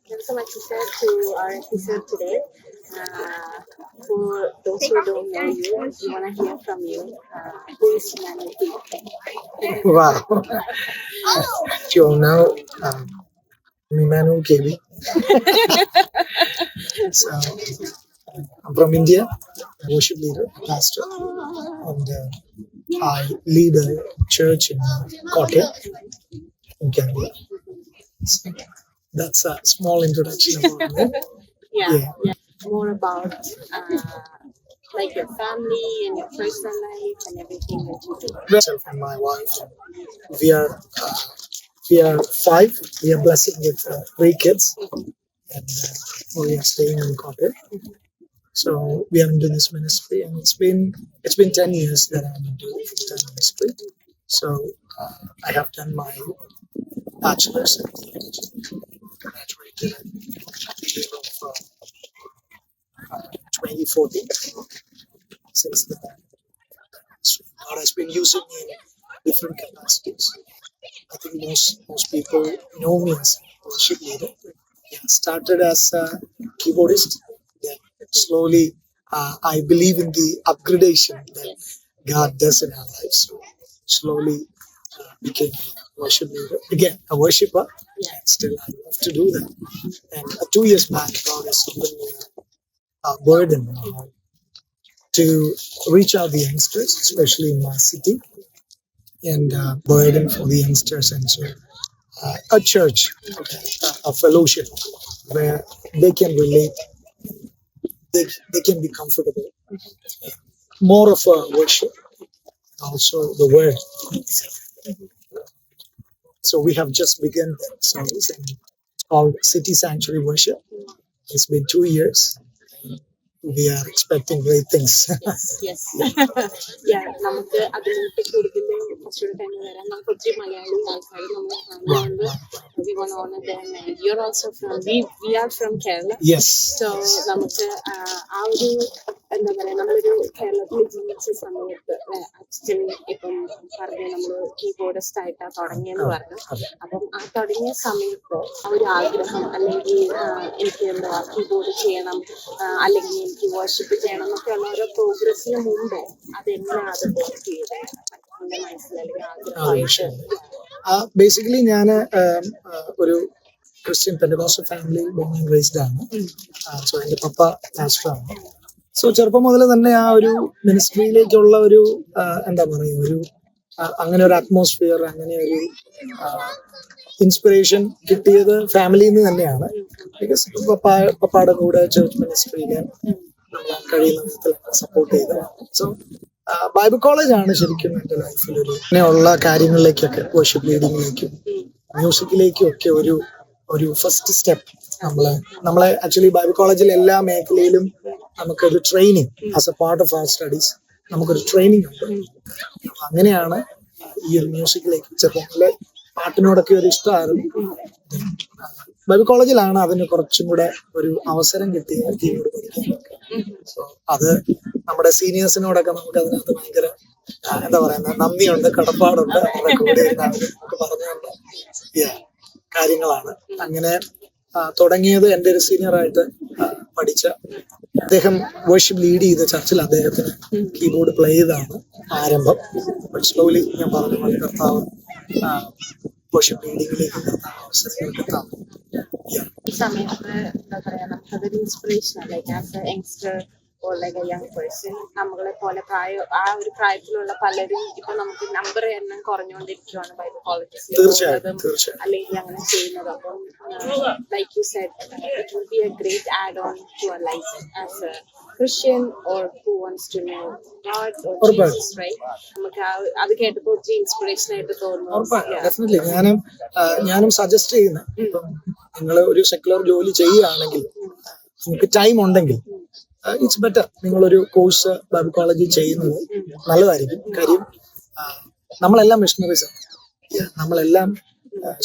Thanks so much, sister, to our episode today. For those who don't know you, we want to hear from you. Who is Manati? Wow. You all know I'm Emmanuel KB. So I'm from India, a worship leader, pastor, and I lead a church in Kottayam in Kerala. So that's a small introduction about me. Yeah. More about like your family and your personal life and everything that you do. Myself and my wife, we are five. We are blessed with 3 kids, and we are staying in Kottayam. So we are into this ministry, and it's been 10 years that I'm into full-time ministry. So I have done my bachelor's in theology, graduated at the year of 2014. Since then, God has been using me in different capacities. I think most people know me as a worship leader. Yeah, started as a keyboardist. Then slowly, I believe in the upgradation that God does in our lives. So slowly became a worship leader. Again, a worshiper. And still, I love to do that. And 2 years back, God has given me a burden to reach out the youngsters, especially in my city, and burden for the youngsters, and so a church, a fellowship where they can relate, they can be comfortable. More of a worship, also the word. So we have just begun that service, and it's called City Sanctuary Worship. It's been 2 years. We are expecting great things. Yes. Yeah, നമുക്ക് അതിലോട്ട് കൂടുതൽ കുറച്ചുകൂടെ time വരാം. നമുക്ക് ഒത്തിരി മലയാളി ആൾക്കാർ നമ്മൾ കാണുന്നുണ്ട്. We want to honor them, and you're also from we are from Kerala. Yes. So നമുക്ക് ആ ഒരു എന്താ പറയാ, നമ്മളൊരു കേരളത്തിൽ ജീവിച്ച സമയത്ത് അച്ഛൻ ഇപ്പം പറഞ്ഞു നമ്മൾ കീബോർഡിസ്റ്റ് ആയിട്ടാണ് തുടങ്ങിയെന്ന് പറഞ്ഞു. അപ്പം ആ തുടങ്ങിയ സമയത്ത് ആ ഒരു ആഗ്രഹം, അല്ലെങ്കിൽ എനിക്ക് എന്താ കീബോർഡ് ചെയ്യണം, അല്ലെങ്കിൽ എനിക്ക് വർഷിപ്പ് ചെയ്യണം എന്നൊക്കെ ഉള്ള ഓരോ പ്രോഗ്രസ്സിന് മുമ്പ് അതെങ്ങനെയാണ് അത് വർക്ക് ചെയ്തത് എന്റെ മനസ്സിൽ, അല്ലെങ്കിൽ ആഗ്രഹമായിട്ട്? ബേസിക്കലി ഞാൻ ഒരു Christian Pentecostal family born and raised ആണ്. സോ എൻ്റെ പപ്പ പാസ്റ്ററാണ്. സോ ചെറുപ്പം മുതൽ തന്നെ ആ ഒരു മിനിസ്ട്രിയിലേക്കുള്ള ഒരു എന്താ പറയുക, ഒരു അങ്ങനെ ഒരു അറ്റ്മോസ്ഫിയർ, അങ്ങനെ ഒരു ഇൻസ്പിറേഷൻ കിട്ടിയത് ഫാമിലിയിൽ നിന്ന് തന്നെയാണ്. ബിക്കോസ് പപ്പയുടെ കൂടെ ചർച്ച് മിനിസ്ട്രിയിൽ നമ്മൾ കഴിയുന്ന വിധത്തിൽ സപ്പോർട്ട് ചെയ്തതാണ്. സോ ബൈബിൾ കോളേജാണ് ശരിക്കും എൻ്റെ ലൈഫിൽ ഒരു അങ്ങനെയുള്ള കാര്യങ്ങളിലേക്കൊക്കെ, വർഷിപ്പ് ലീഡിങ്ങിലേക്കും മ്യൂസിക്കിലേക്കും ഒക്കെ ഒരു ഫസ്റ്റ് സ്റ്റെപ്പ്. നമ്മളെ ആക്ച്വലി ബൈബിൾ കോളേജിൽ എല്ലാ മേഖലയിലും നമുക്കൊരു training, as a part of our studies നമുക്കൊരു ട്രെയിനിങ് ഉണ്ട്. അങ്ങനെയാണ് ഈ ഒരു മ്യൂസിക്കിലേക്ക് ചെറുപ്പത്തിലെ പാട്ടിനോടൊക്കെ ഒരു ഇഷ്ടമായിരുന്നു. ബൈബിൾ കോളേജിലാണ് അതിന് കുറച്ചും കൂടെ ഒരു അവസരം കിട്ടിയത് കീബോർഡ് പഠിക്കാനൊക്കെ. സോ അത് നമ്മുടെ സീനിയേഴ്സിനോടൊക്കെ നമുക്ക് അതിനകത്ത് ഭയങ്കര എന്താ പറയുന്നത്, നന്ദിയുണ്ട്, കടപ്പാടുണ്ട്. അവരുടെ കൂടെ ഇരുന്ന് അവർ നമുക്ക് പറഞ്ഞു തന്ന കാര്യങ്ങളാണ്. അങ്ങനെ തുടങ്ങിയത് എൻ്റെ ഒരു സീനിയറായിട്ട് പഠിച്ച അദ്ദേഹം വർഷിപ്പ് ലീഡ് ചെയ്ത ചർച്ചിൽ അദ്ദേഹത്തിന് കീബോർഡ് പ്ലേ ചെയ്താണ് ആരംഭം. ബട്ട് സ്ലോലി ഞാൻ പറഞ്ഞ പോലെ കർത്താവ് വർഷിപ്പ് ലീഡിങ്ങിലേക്ക് കർത്താവ് അവസരങ്ങൾ കർത്താവ്. ഈ സമയത്ത് എന്താ പറയാ, നമുക്കതൊരു ഇൻസ്പിറേഷൻ അല്ലേ, as A youngster or like A young person. നമ്മളെ പോലെ ആ ഒരു പ്രായത്തിലുള്ള പലരും ഇപ്പൊ നമുക്ക് നമ്പർ എണ്ണം കുറഞ്ഞുകൊണ്ടിരിക്കുകയാണ് ബൈബിൾ കോളേജസിൽ അല്ലെങ്കിൽ അങ്ങനെ ചെയ്യുന്നത്. അപ്പം like you said, it will be a great add on to our life as a Christian or who wants to know God or Jesus, right? നമുക്ക് അത് കേട്ടപ്പോൾ ഒത്തിരി ഇൻസ്പിറേഷൻ ആയിട്ട് തോന്നുന്നു. ഡെഫിനറ്റ്ലി ഞാനും സജസ്റ്റ് ചെയ്യുന്ന, ഇപ്പം നിങ്ങൾ ഒരു സെക്യുലർ ജോലി ചെയ്യുകയാണെങ്കിൽ, നിങ്ങൾക്ക് ടൈം ഉണ്ടെങ്കിൽ ഇറ്റ്സ് ബെറ്റർ നിങ്ങളൊരു കോഴ്സ് ബൈബിൾ കോളേജിൽ ചെയ്യുന്നത് നല്ലതായിരിക്കും. കാര്യം നമ്മളെല്ലാം മിഷണറീസ് ആണ്, നമ്മളെല്ലാം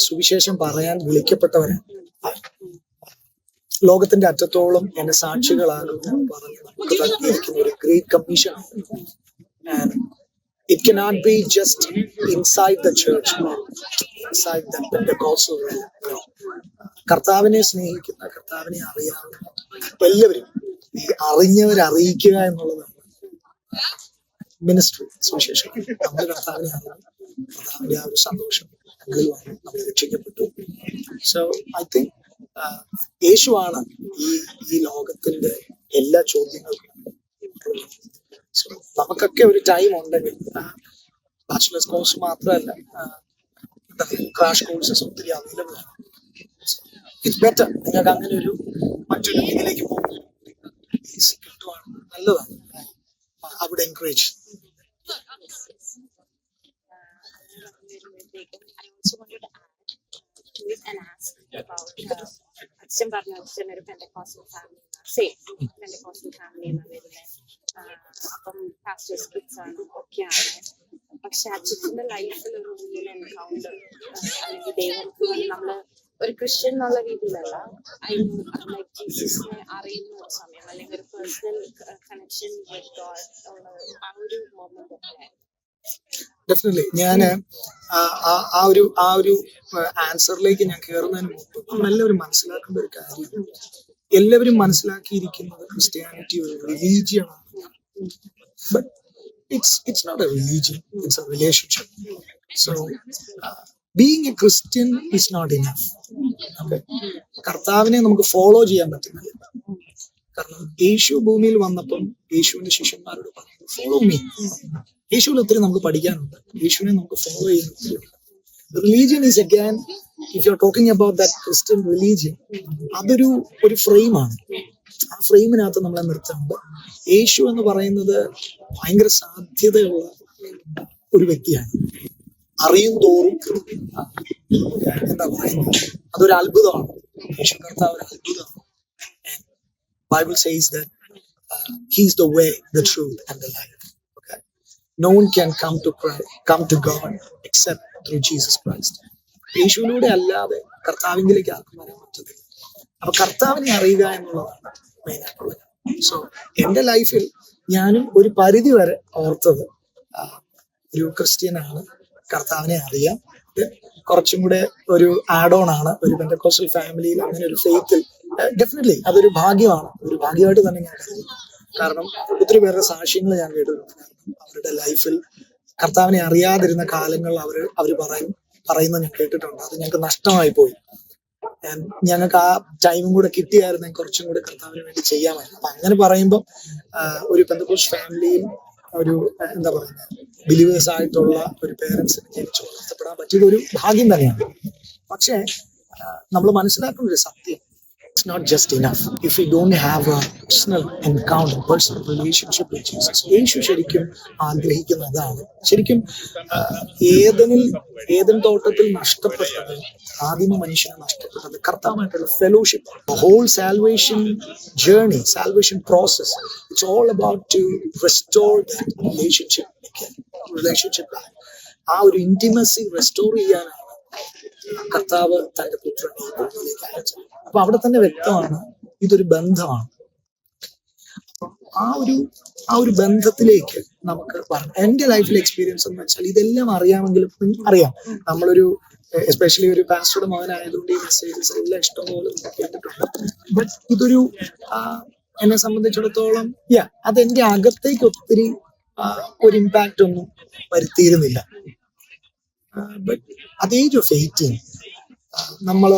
സുവിശേഷം പറയാൻ വിളിക്കപ്പെട്ടവരാണ്. ലോകത്തിന്റെ അറ്റത്തോളം എന്നെ സാക്ഷികളാകുന്നു പറഞ്ഞ് നമുക്ക് നൽകിയിരിക്കുന്ന ഒരു great commission. And it cannot be just inside the church or inside the Pentecostal realm. No. കർത്താവിനെ സ്നേഹിക്കുന്ന, കർത്താവിനെ അറിയാവുന്ന എല്ലാവരും ഈ അറിയിക്കുക എന്നുള്ളതാണ് മിനിസ്ട്രി, സുവിശേഷം. നമ്മൾ കർത്താവിനെ അറിയണം, കർത്താവിന്റെ ആ ഒരു സന്തോഷം ഞങ്ങളിൽ വന്നു, നമ്മൾ രക്ഷിക്കപ്പെട്ടു. സോ ഐ തിങ്ക് യേശുവാണ് ഈ ലോകത്തിന്റെ എല്ലാ ചോദ്യങ്ങൾക്കും. സോ നമുക്കൊക്കെ ഒരു ടൈം ഉണ്ടെങ്കിൽ ബാച്ചുലേഴ്സ് കോഴ്സ് മാത്രമല്ല, ക്രാഷ് കോഴ്സസ് ഒത്തിരി അവൈലബിൾ ആണ്. It's better. നിങ്ങൾക്ക് അങ്ങനെ ഒരു മറ്റൊരു ഇതിലേക്ക് പോകുന്നത് കിട്ടുവാണ്, നല്ലതാണ്. I would encourage. I also wanted to add to it and ask about അച്ഛൻ പറഞ്ഞു അച്ഛൻ ഒരു പെന്തക്കോസ്റ്റൽ ഫാമിലി, സെയിം പെന്തക്കോസ്റ്റൽ ഫാമിലിന്ന് വരുന്നത്. അപ്പം പാസ്റ്റേഴ്സ് കിഡ്സ് ആണ്, ഒക്കെയാണ്. പക്ഷെ അച്ഛൻ്റെ ലൈഫിൽ ഒരു റിയൽ എൻകൗണ്ടർ അല്ലെങ്കിൽ ദൈവം നമ്മള് ഒരു ക്രിസ്ത്യൻ എന്നുള്ള രീതിയിലല്ല, ലൈക്ക് ജീസസിനെ അറിയുന്ന ഒരു സമയം അല്ലെങ്കിൽ ഒരു പേഴ്സണൽ കണക്ഷൻ വിത്ത് ഗോഡ് ഉള്ള ആ ഒരു മൊമെന്റ് ഒക്കെ. ഡെഫിനറ്റ്ലി ഞാൻ ആ ഒരു ആൻസറിലേക്ക് ഞാൻ കയറുന്നതിന് മുമ്പ് നമ്മളെല്ലാവരും മനസ്സിലാക്കേണ്ട ഒരു കാര്യം, എല്ലാവരും മനസ്സിലാക്കിയിരിക്കുന്നത് ക്രിസ്ത്യാനിറ്റി ഒരു റിലീജിയൻ ആണ്. But it's not a religion, it's a relationship. So being a Christian is not enough. Okay, കർത്താവിനെ നമുക്ക് ഫോളോ ചെയ്യാൻ പറ്റുന്നില്ല. കാരണം യേശു ഭൂമിയിൽ വന്നപ്പം യേശുവിന്റെ ശിഷ്യന്മാരോട് പറഞ്ഞു, ഫോളോ മീ. യേശുവിൽ ഒത്തിരി നമുക്ക് പഠിക്കാനുണ്ട്, യേശുവിനെ നമുക്ക് ഫോളോ ചെയ്യുന്നുണ്ട്. Religion is again, if you are talking about that Christian religion, അതൊരു ഫ്രെയിമാണ്. ആ ഫ്രെയിമിനകത്ത് നമ്മളെ നിർത്തുന്നത്. യേശു എന്ന് പറയുന്നത് ഭയങ്കര സാധ്യതയുള്ള ഒരു വ്യക്തിയാണ്. അറിയും തോറും എന്താ പറയുന്നത്, അതൊരു അത്ഭുതമാണ്. യേശു കർത്താവ് ഒരു അത്ഭുതമാണ്. Bible says that he is the way, the truth and the life. Okay, no one can come to God except through Jesus Christ. യേശുവിലൂടെ അല്ലാതെ കർത്താവിലേക്ക് ആർക്കും വരാൻ പറ്റത്തില്ല. അപ്പൊ കർത്താവിനെ അറിയുക എന്നുള്ളതാണ് മെയിൻ ആയിട്ടുള്ളത്. സോ എന്റെ ലൈഫിൽ ഞാനും ഒരു പരിധി വരെ ഓർത്തത് ഒരു ക്രിസ്ത്യനാണ്, കർത്താവിനെ അറിയാം. കുറച്ചും കൂടെ ഒരു ആഡ് ഓൺ ആണ് ഒരു പെന്തക്കോസ്റ്റൽ ഫാമിലിയിൽ, അങ്ങനെ ഒരു ഫെയ്ത്തിൽ ഡെഫിനറ്റ്ലി അതൊരു ഭാഗ്യമാണ്, ഒരു ഭാഗ്യമായിട്ട് തന്നെ ഞാൻ കരുതുന്നു. കാരണം ഒത്തിരി പേരുടെ സാക്ഷ്യങ്ങൾ ഞാൻ കേട്ടിട്ടുണ്ട്. അവരുടെ ലൈഫിൽ കർത്താവിനെ അറിയാതിരുന്ന കാലങ്ങൾ അവർ പറയുന്നത് ഞാൻ കേട്ടിട്ടുണ്ട്. അത് ഞങ്ങൾക്ക് നഷ്ടമായി പോയി. ഞങ്ങൾക്ക് ആ ടൈമും കൂടെ കിട്ടിയായിരുന്നെങ്കിൽ കുറച്ചും കൂടെ കർത്താവിന് വേണ്ടി ചെയ്യാമായിരുന്നു. അപ്പൊ അങ്ങനെ പറയുമ്പോൾ ഒരു പെന്തക്കോസ്റ്റ് ഫാമിലിയിൽ ഒരു എന്താ പറയുന്നത്, ബിലീവേഴ്സ് ആയിട്ടുള്ള ഒരു പേരൻസിന് ജനിച്ചു വളർത്തപ്പെടാൻ പറ്റിയത് ഒരു ഭാഗ്യം തന്നെയാണ്. പക്ഷേ നമ്മൾ മനസ്സിലാക്കുന്ന ഒരു സത്യം, it's not just enough if we don't have a personal encounter, personal relationship with Jesus. യേശു ശരിക്കും ആഗ്രഹിക്കുന്നതാണ്. ശരിക്കും ഏതൻ തോട്ടത്തിൽ നഷ്ടപ്പെട്ടത്, ആദിമ മനുഷ്യനെ നഷ്ടപ്പെട്ടത് കർത്താവുമായിട്ടുള്ള fellowship. Whole salvation journey, salvation process, it's all about to restore that relationship. ആ ഒരു ഇന്റിമസി റെസ്റ്റോർ ചെയ്യാനാണ് കർത്താവ് തന്റെ പുത്രനെ ഈ ഭൂമിയിലേക്ക് അയച്ചത്. അപ്പൊ അവിടെ തന്നെ വ്യക്തമാണ് ഇതൊരു ബന്ധമാണ്. ആ ഒരു ബന്ധത്തിലേക്ക് നമുക്ക് പറഞ്ഞു. എന്റെ ലൈഫിലെ എക്സ്പീരിയൻസ് എന്ന് വെച്ചാൽ ഇതെല്ലാം അറിയാമെങ്കിലും അറിയാം, നമ്മളൊരു എസ്പെഷ്യലി ഒരു പാസ്റ്ററുടെ മകനായതുകൊണ്ട് ഈ മെസ്സേജസ് എല്ലാം ഇഷ്ടംപോലെ കേട്ടിട്ടുണ്ട്. ബട്ട് ഇതൊരു എന്നെ സംബന്ധിച്ചിടത്തോളം അതെന്റെ അകത്തേക്ക് ഒത്തിരി ഒരു ഇമ്പാക്റ്റ് ഒന്നും വരുത്തിയിരുന്നില്ല. But at the age of 18 നമ്മൾ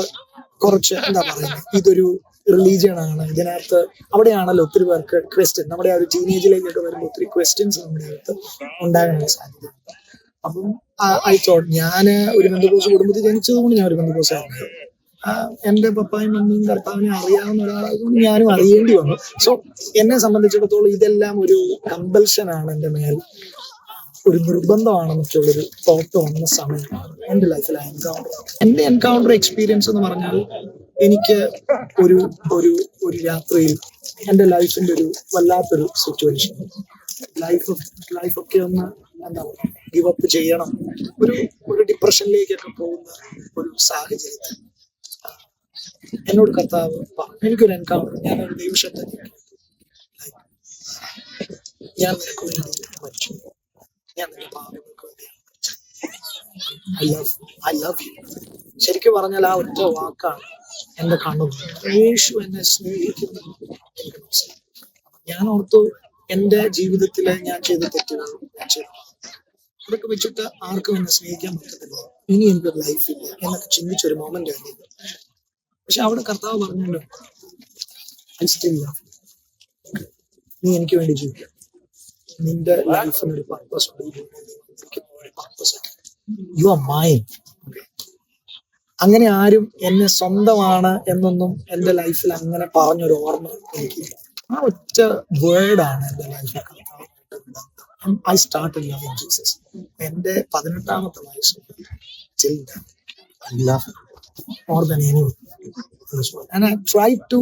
കുറച്ച് എന്താ പറയുന്നത്, ഇതൊരു റിലീജിയൻ ആണ്, ഇതിനകത്ത് അവിടെയാണല്ലോ ഒത്തിരി പേർക്ക് ക്വസ്റ്റ്യൻ, നമ്മുടെ ആ ഒരു ടീനേജിലേക്കൊക്കെ വരുമ്പോൾ ഒത്തിരി ക്വസ്റ്റ്യൻസ് നമ്മുടെ അടുത്ത് ഉണ്ടാകാനുള്ള സാധ്യത. അപ്പം ഐ തോട്ട്, ഞാൻ ഒരു പെന്തക്കോസ്റ്റ് കുടുംബത്തിൽ ജനിച്ചത് കൊണ്ട് ഞാൻ ഒരു പെന്തക്കോസ്റ്റ് ആയിരുന്നു. എന്റെ പപ്പായും മമ്മിയും കർത്താവിനെ അറിയാവുന്ന ഒരാളായതുകൊണ്ട് ഞാനും അറിയേണ്ടി വന്നു. സോ എന്നെ സംബന്ധിച്ചിടത്തോളം ഇതെല്ലാം ഒരു കമ്പൽഷൻ ആണ് എൻ്റെ മേൽ, ഒരു നിർബന്ധമാണെന്നൊക്കെയുള്ളൊരു തോട്ട് വന്ന സമയമാണ് എൻ്റെ ലൈഫിൽ എൻ്റെ എൻകൗണ്ടർ എക്സ്പീരിയൻസ് എന്ന് പറഞ്ഞാൽ, എനിക്ക് ഒരു രാത്രിയിൽ എൻ്റെ ലൈഫിന്റെ ഒരു വല്ലാത്തൊരു സിറ്റുവേഷൻ, ലൈഫൊക്കെ ഒന്ന് എന്താ പറയുക, ഗിവ് അപ്പ് ചെയ്യണം, ഒരു ഡിപ്രഷനിലേക്കൊക്കെ പോകുന്ന ഒരു സാഹചര്യത്തിൽ എന്നോട് കർത്താവ് പറഞ്ഞു, എനിക്കൊരു എൻകൗണ്ടർ, ഞാനൊരു ദൈവശബ്ദം കേട്ടു, ഞാൻ നിനക്ക് വേണ്ടി മരിച്ചു, ഞാൻ നിന്റെ പാപങ്ങൾക്ക് വേണ്ടിയാണ് ഐ ലവ് യു. ശരിക്കും പറഞ്ഞാൽ ആ ഒറ്റ വാക്കാണ് എന്റെ കണ്ണു യേശു എന്നെ സ്നേഹിക്കുന്നു എനിക്ക് മനസ്സിലായി. ഞാൻ ഓർത്തു എന്റെ ജീവിതത്തിലെ ഞാൻ ചെയ്ത തെറ്റുകൾ ഞാൻ ചെയ്തു, അതൊക്കെ വെച്ചിട്ട് ആർക്കും എന്നെ സ്നേഹിക്കാൻ പറ്റത്തില്ല, ഇനി എനിക്കൊരു ലൈഫ് ഇല്ല എന്നൊക്കെ ചിന്തിച്ചൊരു മൊമെന്റ് ആയിരുന്നു. പക്ഷെ അവിടെ കർത്താവ് പറഞ്ഞല്ലോ, I still love you. നീ എനിക്ക് വേണ്ടി ജീവിക്കാം, നിന്റെ ലൈഫിന് ഒരു പർപ്പസ് ഉണ്ട്, ഒരു പർപ്പസ്, യു ആർ മൈൻ. അങ്ങനെ ആരും എന്നെ സ്വന്തമാണ് എന്നൊന്നും എന്റെ ലൈഫിൽ അങ്ങനെ പറഞ്ഞൊരു ഓർമ്മ എനിക്ക്, ആ ഒറ്റ വേർഡാണ് എന്റെ ലൈഫിൽ ഐ സ്റ്റാർട്ട് ലവിങ് ജീസസ്. എന്റെ 18ാമത്തെ വയസ്സ് till then, I love him more than anyone in this world. And I try to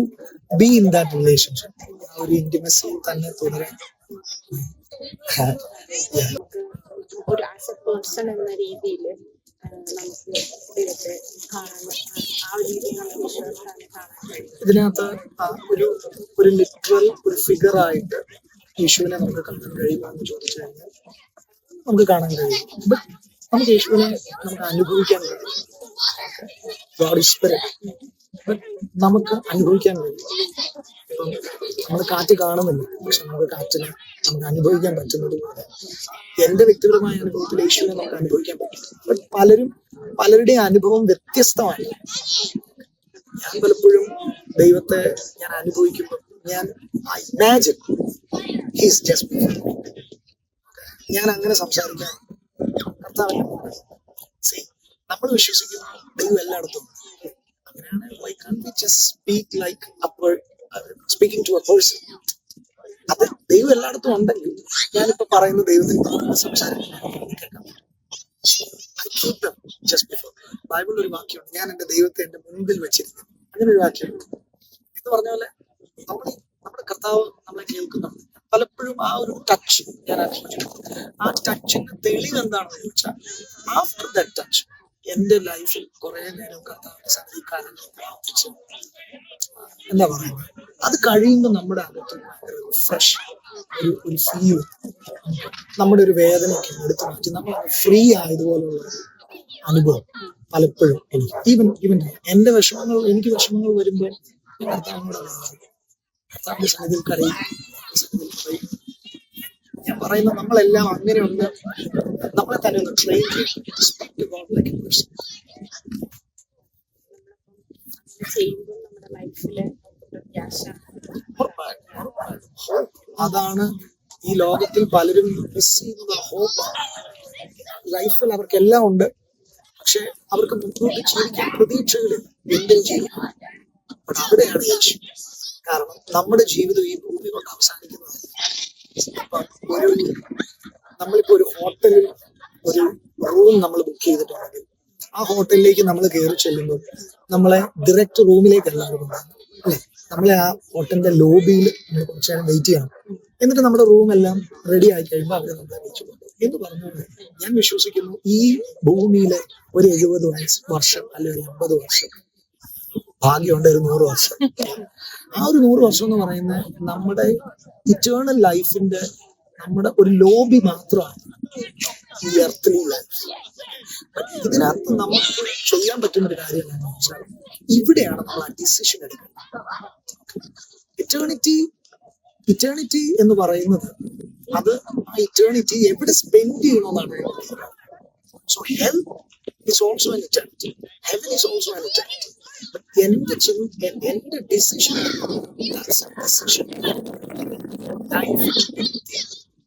be in that relationship. ആ ഒരു ഇന്റിമസിയിൽ തന്നെ തുടരാൻ. Yeah. ഒരു ആസ് എ പേഴ്സൺ എന്ന രീതിയിൽ നമുക്ക് ദൈവത്തെ കാണാൻ, ആ ഒരു രീതിയിൽ നമുക്ക് വിശ്വാസത്തെ കാണാൻ കഴിയും. ഇതിനകത്ത് ഒരു ലിറ്ററൽ ഒരു ഫിഗർ ആയിട്ട് യേശുവിനെ നമുക്ക് കാണാൻ കഴിയുമോ എന്ന് ചോദിച്ചു കഴിഞ്ഞാൽ നമുക്ക് കാണാൻ കഴിയും. ബട്ട് നമുക്ക് യേശുവിനെ നമുക്ക് അനുഭവിക്കാൻ കഴിയും. God is spirit. ബട്ട് നമുക്ക് അനുഭവിക്കാൻ കഴിയും. ഇപ്പം നമ്മൾ കാറ്റ് കാണുന്നില്ല, പക്ഷെ നമുക്ക് കാറ്റിനെ നമുക്ക് അനുഭവിക്കാൻ പറ്റുന്നത് പോലെ എന്റെ വ്യക്തിപരമായ അനുഭവത്തിൽ യേശുവിനെ നമുക്ക് അനുഭവിക്കാൻ പറ്റും. ബട്ട് പലരുടെയും അനുഭവം വ്യത്യസ്തമാണ്. ഞാൻ പലപ്പോഴും ദൈവത്തെ ഞാൻ അനുഭവിക്കുമ്പോൾ ഞാൻ ഇമാജിൻ ഹീസ് ജസ്റ്റ്, ഞാൻ അങ്ങനെ സംസാരിക്കാൻ കർത്താവിനെ നമ്മൾ വിശ്വസിക്കുന്നു ദൈവം എല്ലായിടത്തും. അങ്ങനെയാണ് why can't we just speak like speaking to a person? അത് ദൈവം എല്ലായിടത്തും ഉണ്ടെങ്കിൽ ഞാനിപ്പോ പറയുന്ന ദൈവത്തിന് സംസാരിക്കണം. ബൈബിളിൽ ഒരു വാക്യമുണ്ട്, ഞാൻ എന്റെ ദൈവത്തെ എന്റെ മുൻപിൽ വെച്ചിരിക്കുന്നു. അങ്ങനെ ഒരു വാക്യമുണ്ട് എന്ന് പറഞ്ഞ പോലെ നമ്മുടെ കർത്താവ് നമ്മളെ കേൾക്കുന്നുണ്ട്. പലപ്പോഴും ആ ഒരു ടച്ച് ഞാൻ അനുഭവിച്ചിട്ടുണ്ട്. ആ ടച്ചിന്റെ തെളിവ് എന്താണെന്ന് ചോദിച്ചാൽ, ആഫ്റ്റർ ദാറ്റ് ടച്ച് എന്റെ ലൈഫിൽ കുറെ നേരം കർത്താവിന്റെ സന്നിധിക്കാരൻ പ്രാർത്ഥിച്ച് എന്താ പറയുന്നത്, അത് കഴിയുമ്പോൾ നമ്മുടെ അകത്ത് ഫ്രഷ് ഒരു ഫീൽ, നമ്മുടെ ഒരു വേദനയ്ക്ക് എടുത്തു മാറ്റി നമ്മൾ ഫ്രീ ആയതുപോലുള്ള അനുഭവം പലപ്പോഴും എനിക്ക് ഈവൻ എന്റെ എനിക്ക് വിഷമങ്ങൾ വരുമ്പോൾ കർത്താവിനോട് കർത്താവിന്റെ സന്നിധിയിൽ കരയും. ഞാൻ പറയുന്ന നമ്മളെല്ലാം അങ്ങനെയൊന്ന് നമ്മളെ തന്നെ ഒന്ന് ട്രെയിൻ ചെയ്യുമ്പോൾ നമ്മുടെ ലൈഫില് അതാണ് ഈ ലോകത്തിൽ പലരും മിസ് ചെയ്യുന്നത്. ഹോപ്പാണ്. ലൈഫിൽ അവർക്കെല്ലാം ഉണ്ട്, പക്ഷെ അവർക്ക് മുന്നോട്ട് ജീവിക്കാൻ പ്രതീക്ഷകളിൽ എന്തും ചെയ്യും. ബട്ട് അവിടെയാണ് യേശു. കാരണം നമ്മുടെ ജീവിതം ഈ ഭൂമി കൊണ്ട് അവസാനിക്കുന്നതല്ല. നമ്മളിപ്പോ ഒരു ഹോട്ടലിൽ ഒരു റൂം നമ്മൾ ബുക്ക് ചെയ്തിട്ടുണ്ടെങ്കിൽ ആ ഹോട്ടലിലേക്ക് നമ്മൾ കയറി ചെല്ലുമ്പോൾ നമ്മളെ ഡയറക്റ്റ് റൂമിലേക്ക് എല്ലാവരും കൊണ്ടുപോകും അല്ലെ. നമ്മളെ ആ ഹോട്ടലിന്റെ ലോബിയിൽ നമ്മൾ കുറച്ചു നേരം വെയിറ്റ് ചെയ്യണം. എന്നിട്ട് നമ്മുടെ റൂം എല്ലാം റെഡി ആയി കഴിയുമ്പോൾ അവർ നമ്മളെ വെയിറ്റ് കൊണ്ടുപോകും എന്ന് പറഞ്ഞുകൊണ്ട് ഞാൻ വിശ്വസിക്കുന്നു ഈ ഭൂമിയിലെ ഒരു 70 വർഷം അല്ലെങ്കിൽ 50 വർഷം, ഭാഗ്യമുണ്ട് ഒരു 100 വർഷം. ആ ഒരു 100 വർഷം എന്ന് പറയുന്നത് നമ്മുടെ ഇറ്റേണൽ ലൈഫിന്റെ നമ്മുടെ ഒരു ലോബി മാത്രമാണ് ഈ എർത്തലി ലൈഫ്. ഇതിനകത്ത് നമുക്ക് ചെയ്യാൻ പറ്റുന്ന ഒരു കാര്യം എന്താണെന്ന് വെച്ചാൽ, ഇവിടെയാണ് നമ്മൾ ആ ഡിസിഷൻ എടുക്കുന്നത്. ഇറ്റേണിറ്റി എന്ന് പറയുന്നത് അത് ആ ഇറ്റേണിറ്റി എവിടെ സ്പെൻഡ് ചെയ്യണമെന്നാണ്. So hell is also an eternity. Heaven is also an eternity. But എന്റെ ഡിസിഷൻ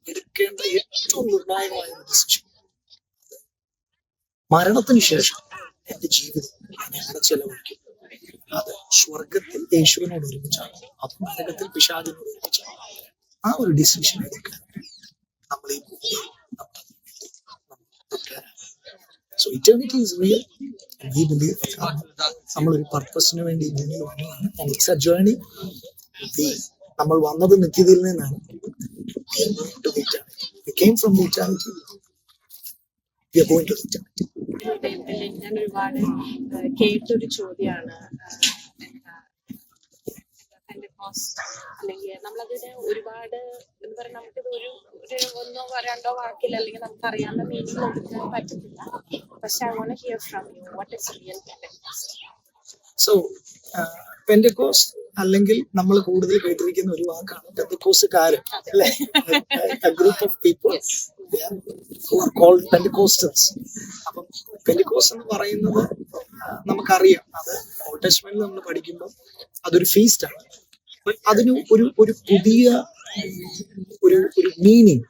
എടുക്കേണ്ട ഏറ്റവും നിർണായകമായ ഒരു ഡിസിഷൻ. മരണത്തിന് ശേഷം എന്റെ ജീവിതം ഞാൻ എവിടെ ചെലവഴിക്കും? അത് സ്വർഗത്തിൽ യേശുവിനോട് ഒരുമിച്ചാണ്, അത് നരകത്തിൽ പിശാചിനോട് ഒരുമിച്ചാണ്. ആ ഒരു ഡിസിഷൻ എടുക്കാൻ നമ്മൾ ഈ ഭൂമിയിൽ so eternity is real and we believe. നമ്മളൊരു പർപ്പസിന് വേണ്ടി ഭൂമിയിൽ വന്നതാണ്. And it's A journey. നമ്മൾ വന്നത് നിത്യതയിൽ നിന്നാണ്. We came from the eternity. We are going to the eternity. ഞാൻ ഒരുപാട് കേട്ടൊരു ചോദ്യമാണ് അല്ലെങ്കിൽ നമ്മളതിന് ഒരുപാട് എന്താ പറയുക, നമുക്കിത് ഒരു ഒന്നോ രണ്ടോ വാക്കിൽ അല്ലെങ്കിൽ നമുക്ക് അറിയാവുന്ന മീനിങ് കൊടുക്കാൻ പറ്റത്തില്ല. പക്ഷെ I want to hear from you, what is real Pentecost? So Pentecost അല്ലെങ്കിൽ നമ്മൾ കൂടുതൽ കേട്ടിരിക്കുന്ന ഒരു വാക്കാണ് പെന്തക്കോസുകാരൻ, അല്ലെ? Group of people called Pentecostals. അപ്പം പെന്തക്കോസ് എന്ന് പറയുന്നത് നമുക്കറിയാം, അത് ഓൾഡ് ടെസ്റ്റ്മെന്റിൽ നമ്മൾ പഠിക്കുമ്പോൾ അതൊരു ഫീസ്റ്റ് ആണ്. But അതിന് ഒരു പുതിയ ഒരു മീനിങ്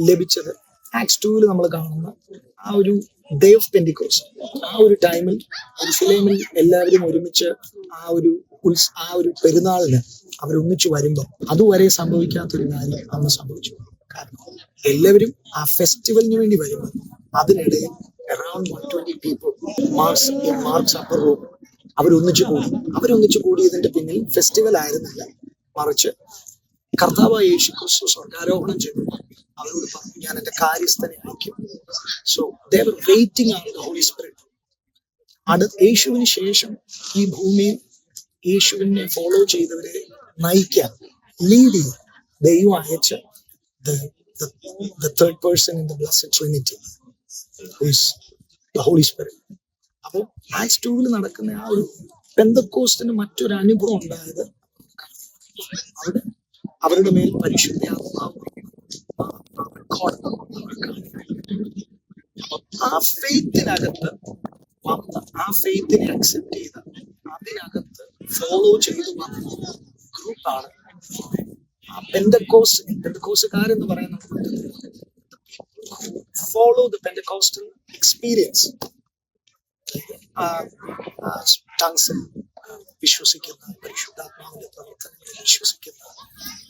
ലഭിച്ചത് ആക്ട്സ് 2 നമ്മൾ കാണുന്ന ആ ഒരു ഡേ ഓഫ് പെന്റിക്കോസ്റ്റ്. ആ ഒരു ടൈമിൽ യെരൂശലേമിൽ എല്ലാവരും ഒരുമിച്ച് ആ ഒരു പെരുന്നാളിന് അവരൊന്നിച്ചു വരുമ്പോൾ അതുവരെ സംഭവിക്കാത്തൊരു കാര്യം അന്ന് സംഭവിച്ചു. കാരണം എല്ലാവരും ആ ഫെസ്റ്റിവലിന് വേണ്ടി വരുമ്പോൾ അതിനിടയിൽ around 120 people Mark's upper room അവരൊന്നിച്ചു കൂടിയതിന്റെ പിന്നിൽ ഫെസ്റ്റിവൽ ആയിരുന്നില്ല, മറിച്ച് കർത്താവായ യേശു ക്രിസ്തു സ്വർഗാരോഹണം ചെയ്തു അവരോട് പറഞ്ഞു, ഞാൻ എന്റെ കാര്യസ്ഥനെ അയക്കും. So they were waiting on the Holy Spirit. യേശുവിന് ശേഷം ഈ ഭൂമിയിൽ യേശുവിനെ ഫോളോ ചെയ്തവരെ നയിക്കാൻ, ലീഡ് ചെയ്യാൻ ദൈവം അയച്ച the third person in the blessed trinity is the holy spirit. അപ്പോൾ ആക്ട്സ് 2 നടക്കുന്ന ആ ഒരു പെന്തക്കോസ്റ്റിന് മറ്റൊരു അനുഭവം ഉണ്ടായത് അവരുടെ മേൽ പരിശുദ്ധാത്മാവ് ആ ഫെയ്ത്തിനകത്ത് വന്ന്, ആ ഫെയ്ത്തിനെ അക്സെപ്റ്റ് ചെയ്ത് അതിനകത്ത് ഫോളോ ചെയ്ത് വന്ന ഗ്രൂപ്പാണ് പെന്തക്കോസ്റ്റുകാരെന്ന് പറയുന്നത്. ഫോളോ ദ പെന്തക്കോസ്റ്റൽ എക്സ്പീരിയൻസ്, ടങ്സിൽ വിശ്വസിക്കുന്ന, പരിശുദ്ധാത്മാവിന്റെ പ്രവർത്തനങ്ങളിൽ വിശ്വസിക്കുന്ന,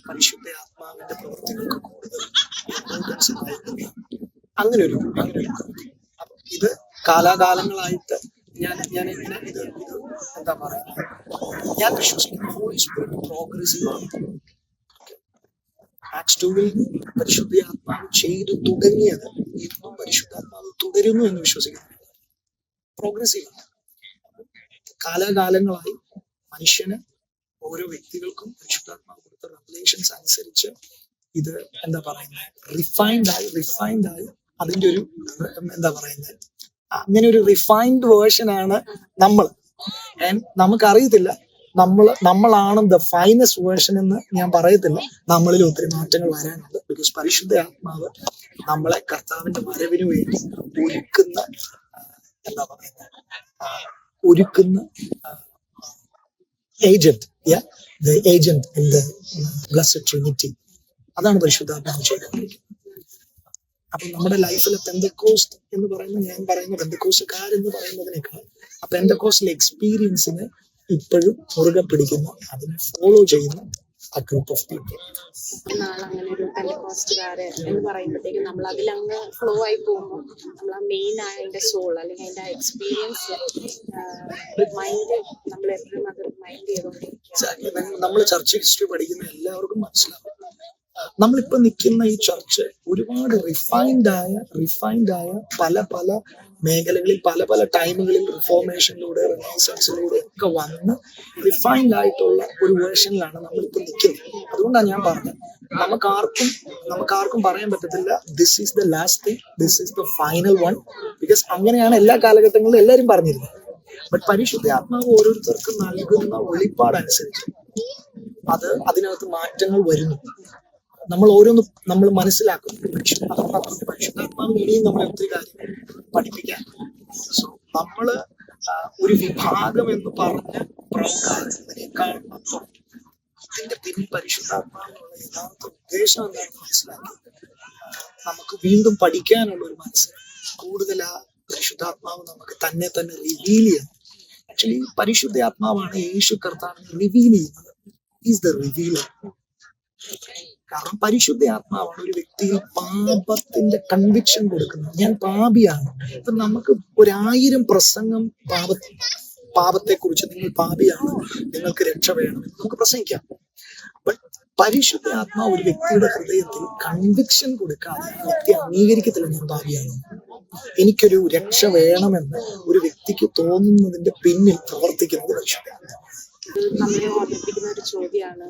പരിശുദ്ധ ആത്മാവിന്റെ പ്രവർത്തികൾക്ക് കൂടുതൽ ഇമ്പോർട്ടൻസ് നൽകുന്ന അങ്ങനെ ഒരു അപ്പൊ ഇത് കാലാകാലങ്ങളായിട്ട് ഞാൻ ഇങ്ങനെ ഇത് എന്താ പറയുന്നത്, ഞാൻ വിശ്വസിക്കുന്ന ഹോളി സ്പിരിറ്റ് പ്രോഗ്രസീവ് ആണ്. ആക്ട്സ് 2 പരിശുദ്ധാത്മാവ് ചെയ്തു തുടങ്ങിയത് ഇന്നും പരിശുദ്ധാത്മാവ് തുടരുന്നു എന്ന് വിശ്വസിക്കുന്നു. പ്രോഗ്രസീവ് ആണ്. കാലാകാലങ്ങളായി മനുഷ്യന്, ഓരോ വ്യക്തികൾക്കും പരിശുദ്ധാത്മാവ് കൊടുത്ത റെവലേഷൻസ് അനുസരിച്ച് ഇത് എന്താ പറയുന്നത്, റിഫൈൻഡ് ആയി അതിന്റെ ഒരു എന്താ പറയുന്നത്, അങ്ങനെ ഒരു റിഫൈൻഡ് വേർഷൻ ആണ് നമ്മൾ. നമുക്കറിയത്തില്ല നമ്മളാണ് ദ ഫൈനസ്റ്റ് വേർഷൻ എന്ന് ഞാൻ പറയത്തില്ല. നമ്മളിൽ ഒത്തിരി മാറ്റങ്ങൾ വരാനുണ്ട്. ബിക്കോസ് പരിശുദ്ധ ആത്മാവ് നമ്മളെ കർത്താവിന്റെ വരവിന് വേണ്ടി ഒരുക്കുന്ന agent in the blessed Trinity. അതാണ് പരിശുദ്ധാത്മാവ് ചെയ്തുകൊണ്ടിരിക്കുന്നത്. അപ്പൊ നമ്മുടെ ലൈഫിലെ പെന്തക്കോസ്റ്റ് എന്ന് പറയുന്നത്, ഞാൻ പറയുന്ന പെന്തക്കോസ്റ്റുകാരെന്ന് പറയുന്നതിനേക്കാൾ ആ പെന്തക്കോസ്റ്റൽ എക്സ്പീരിയൻസിനെ ഇപ്പോഴും മുറുകെ പിടിക്കുന്ന, അതിനെ ഫോളോ ചെയ്യുന്ന ആ ഗ്രൂപ്പ് ഓഫ് പീപ്പിൾ. അങ്ങനെ ഒരു പെന്തക്കോസ്റ്റുകാര് എന്ന് പറയുമ്പോഴത്തേക്കും നമ്മൾ അതിലങ്ങ് ഫ്ലോ ആയി പോകുമ്പോൾ നമ്മൾ ആ മെയിൻ ആയ അതിന്റെ സോൾ അല്ലെങ്കിൽ അതിന്റെ എക്സ്പീരിയൻസ് മൈൻഡ് നമ്മൾ എപ്പോഴും അത് മൈൻഡ് ചെയ്തുകൊണ്ടിരിക്കുക. നമ്മൾ ചർച്ച് ഹിസ്റ്ററി പഠിക്കുന്ന എല്ലാവർക്കും മനസ്സിലാവും, നമ്മളിപ്പോ നിൽക്കുന്ന ഈ ചർച്ച് ഒരുപാട് റിഫൈൻഡ് ആയ പല മേഖലകളിൽ പല ടൈമുകളിൽ റിഫോർമേഷനിലൂടെ, റിനൈസൻസിലൂടെ ഒക്കെ വന്ന് റിഫൈൻഡ് ആയിട്ടുള്ള ഒരു വേർഷനിലാണ് നമ്മളിപ്പോ നിൽക്കുന്നത്. അതുകൊണ്ടാണ് ഞാൻ പറഞ്ഞത്, നമുക്കാർക്കും പറയാൻ പറ്റത്തില്ല this is the last thing, this is the final one. Because അങ്ങനെയാണ് എല്ലാ കാലഘട്ടങ്ങളിലും എല്ലാവരും പറഞ്ഞിരുന്നത്. ബട്ട് പരിശുദ്ധ ആത്മാവ് ഓരോരുത്തർക്കും നൽകുന്ന വെളിപ്പാടനുസരിച്ച് അതിനകത്ത് മാറ്റങ്ങൾ വരുന്നു. നമ്മൾ മനസ്സിലാക്കും. പരിശുദ്ധാത്മാവിന് ഇനിയും നമ്മളെ ഒത്തിരി കാര്യങ്ങൾ പഠിപ്പിക്കാൻ. സോ നമ്മള് ഒരു വിഭാഗം എന്ന് പറഞ്ഞ് പ്രവർത്തിക്കുന്നതിനേക്കാൾ അപ്പുറം ഇതിന്റെ പിന്നിൽ പരിശുദ്ധാത്മാവിനുള്ള യഥാർത്ഥ ഉദ്ദേശം എന്താണെന്ന് മനസ്സിലാക്കി നമുക്ക് വീണ്ടും പഠിക്കാനുള്ള ഒരു മനസ്സ് കൂടുതൽ ആ പരിശുദ്ധാത്മാവ് നമുക്ക് തന്നെ റിവീൽ ചെയ്യണം. ആക്ച്വലി പരിശുദ്ധ ആത്മാവാണ് യേശു കർത്താവിനെ റിവീൽ ചെയ്യുന്നത്. Is the revealer. കാരണം പരിശുദ്ധ ആത്മാവാണ് ഒരു വ്യക്തിയിൽ പാപത്തിന്റെ കൺവിക്ഷൻ കൊടുക്കുന്നത്. ഞാൻ പാപിയാണ്. ഇപ്പൊ നമുക്ക് 1000 പ്രസംഗം പാപത്തെ കുറിച്ച്, നിങ്ങൾ പാപിയാണ്, നിങ്ങൾക്ക് രക്ഷ വേണം, നമുക്ക് പ്രസംഗിക്കാം. ബട്ട് പരിശുദ്ധ ആത്മാവ് ഒരു വ്യക്തിയുടെ ഹൃദയത്തിൽ കൺവിക്ഷൻ കൊടുക്കാതെ വ്യക്തി അംഗീകരിക്കത്തില്ല ഞാൻ പാപിയാണ്, എനിക്കൊരു രക്ഷ വേണമെന്ന് ഒരു വ്യക്തിക്ക് തോന്നുന്നതിന്റെ പിന്നിൽ പ്രവർത്തിക്കുന്നത് പരിശുദ്ധ ആത്മാവ്. നമ്മളെ ഓർമ്മിപ്പിക്കുന്ന ഒരു ചോദ്യമാണ്,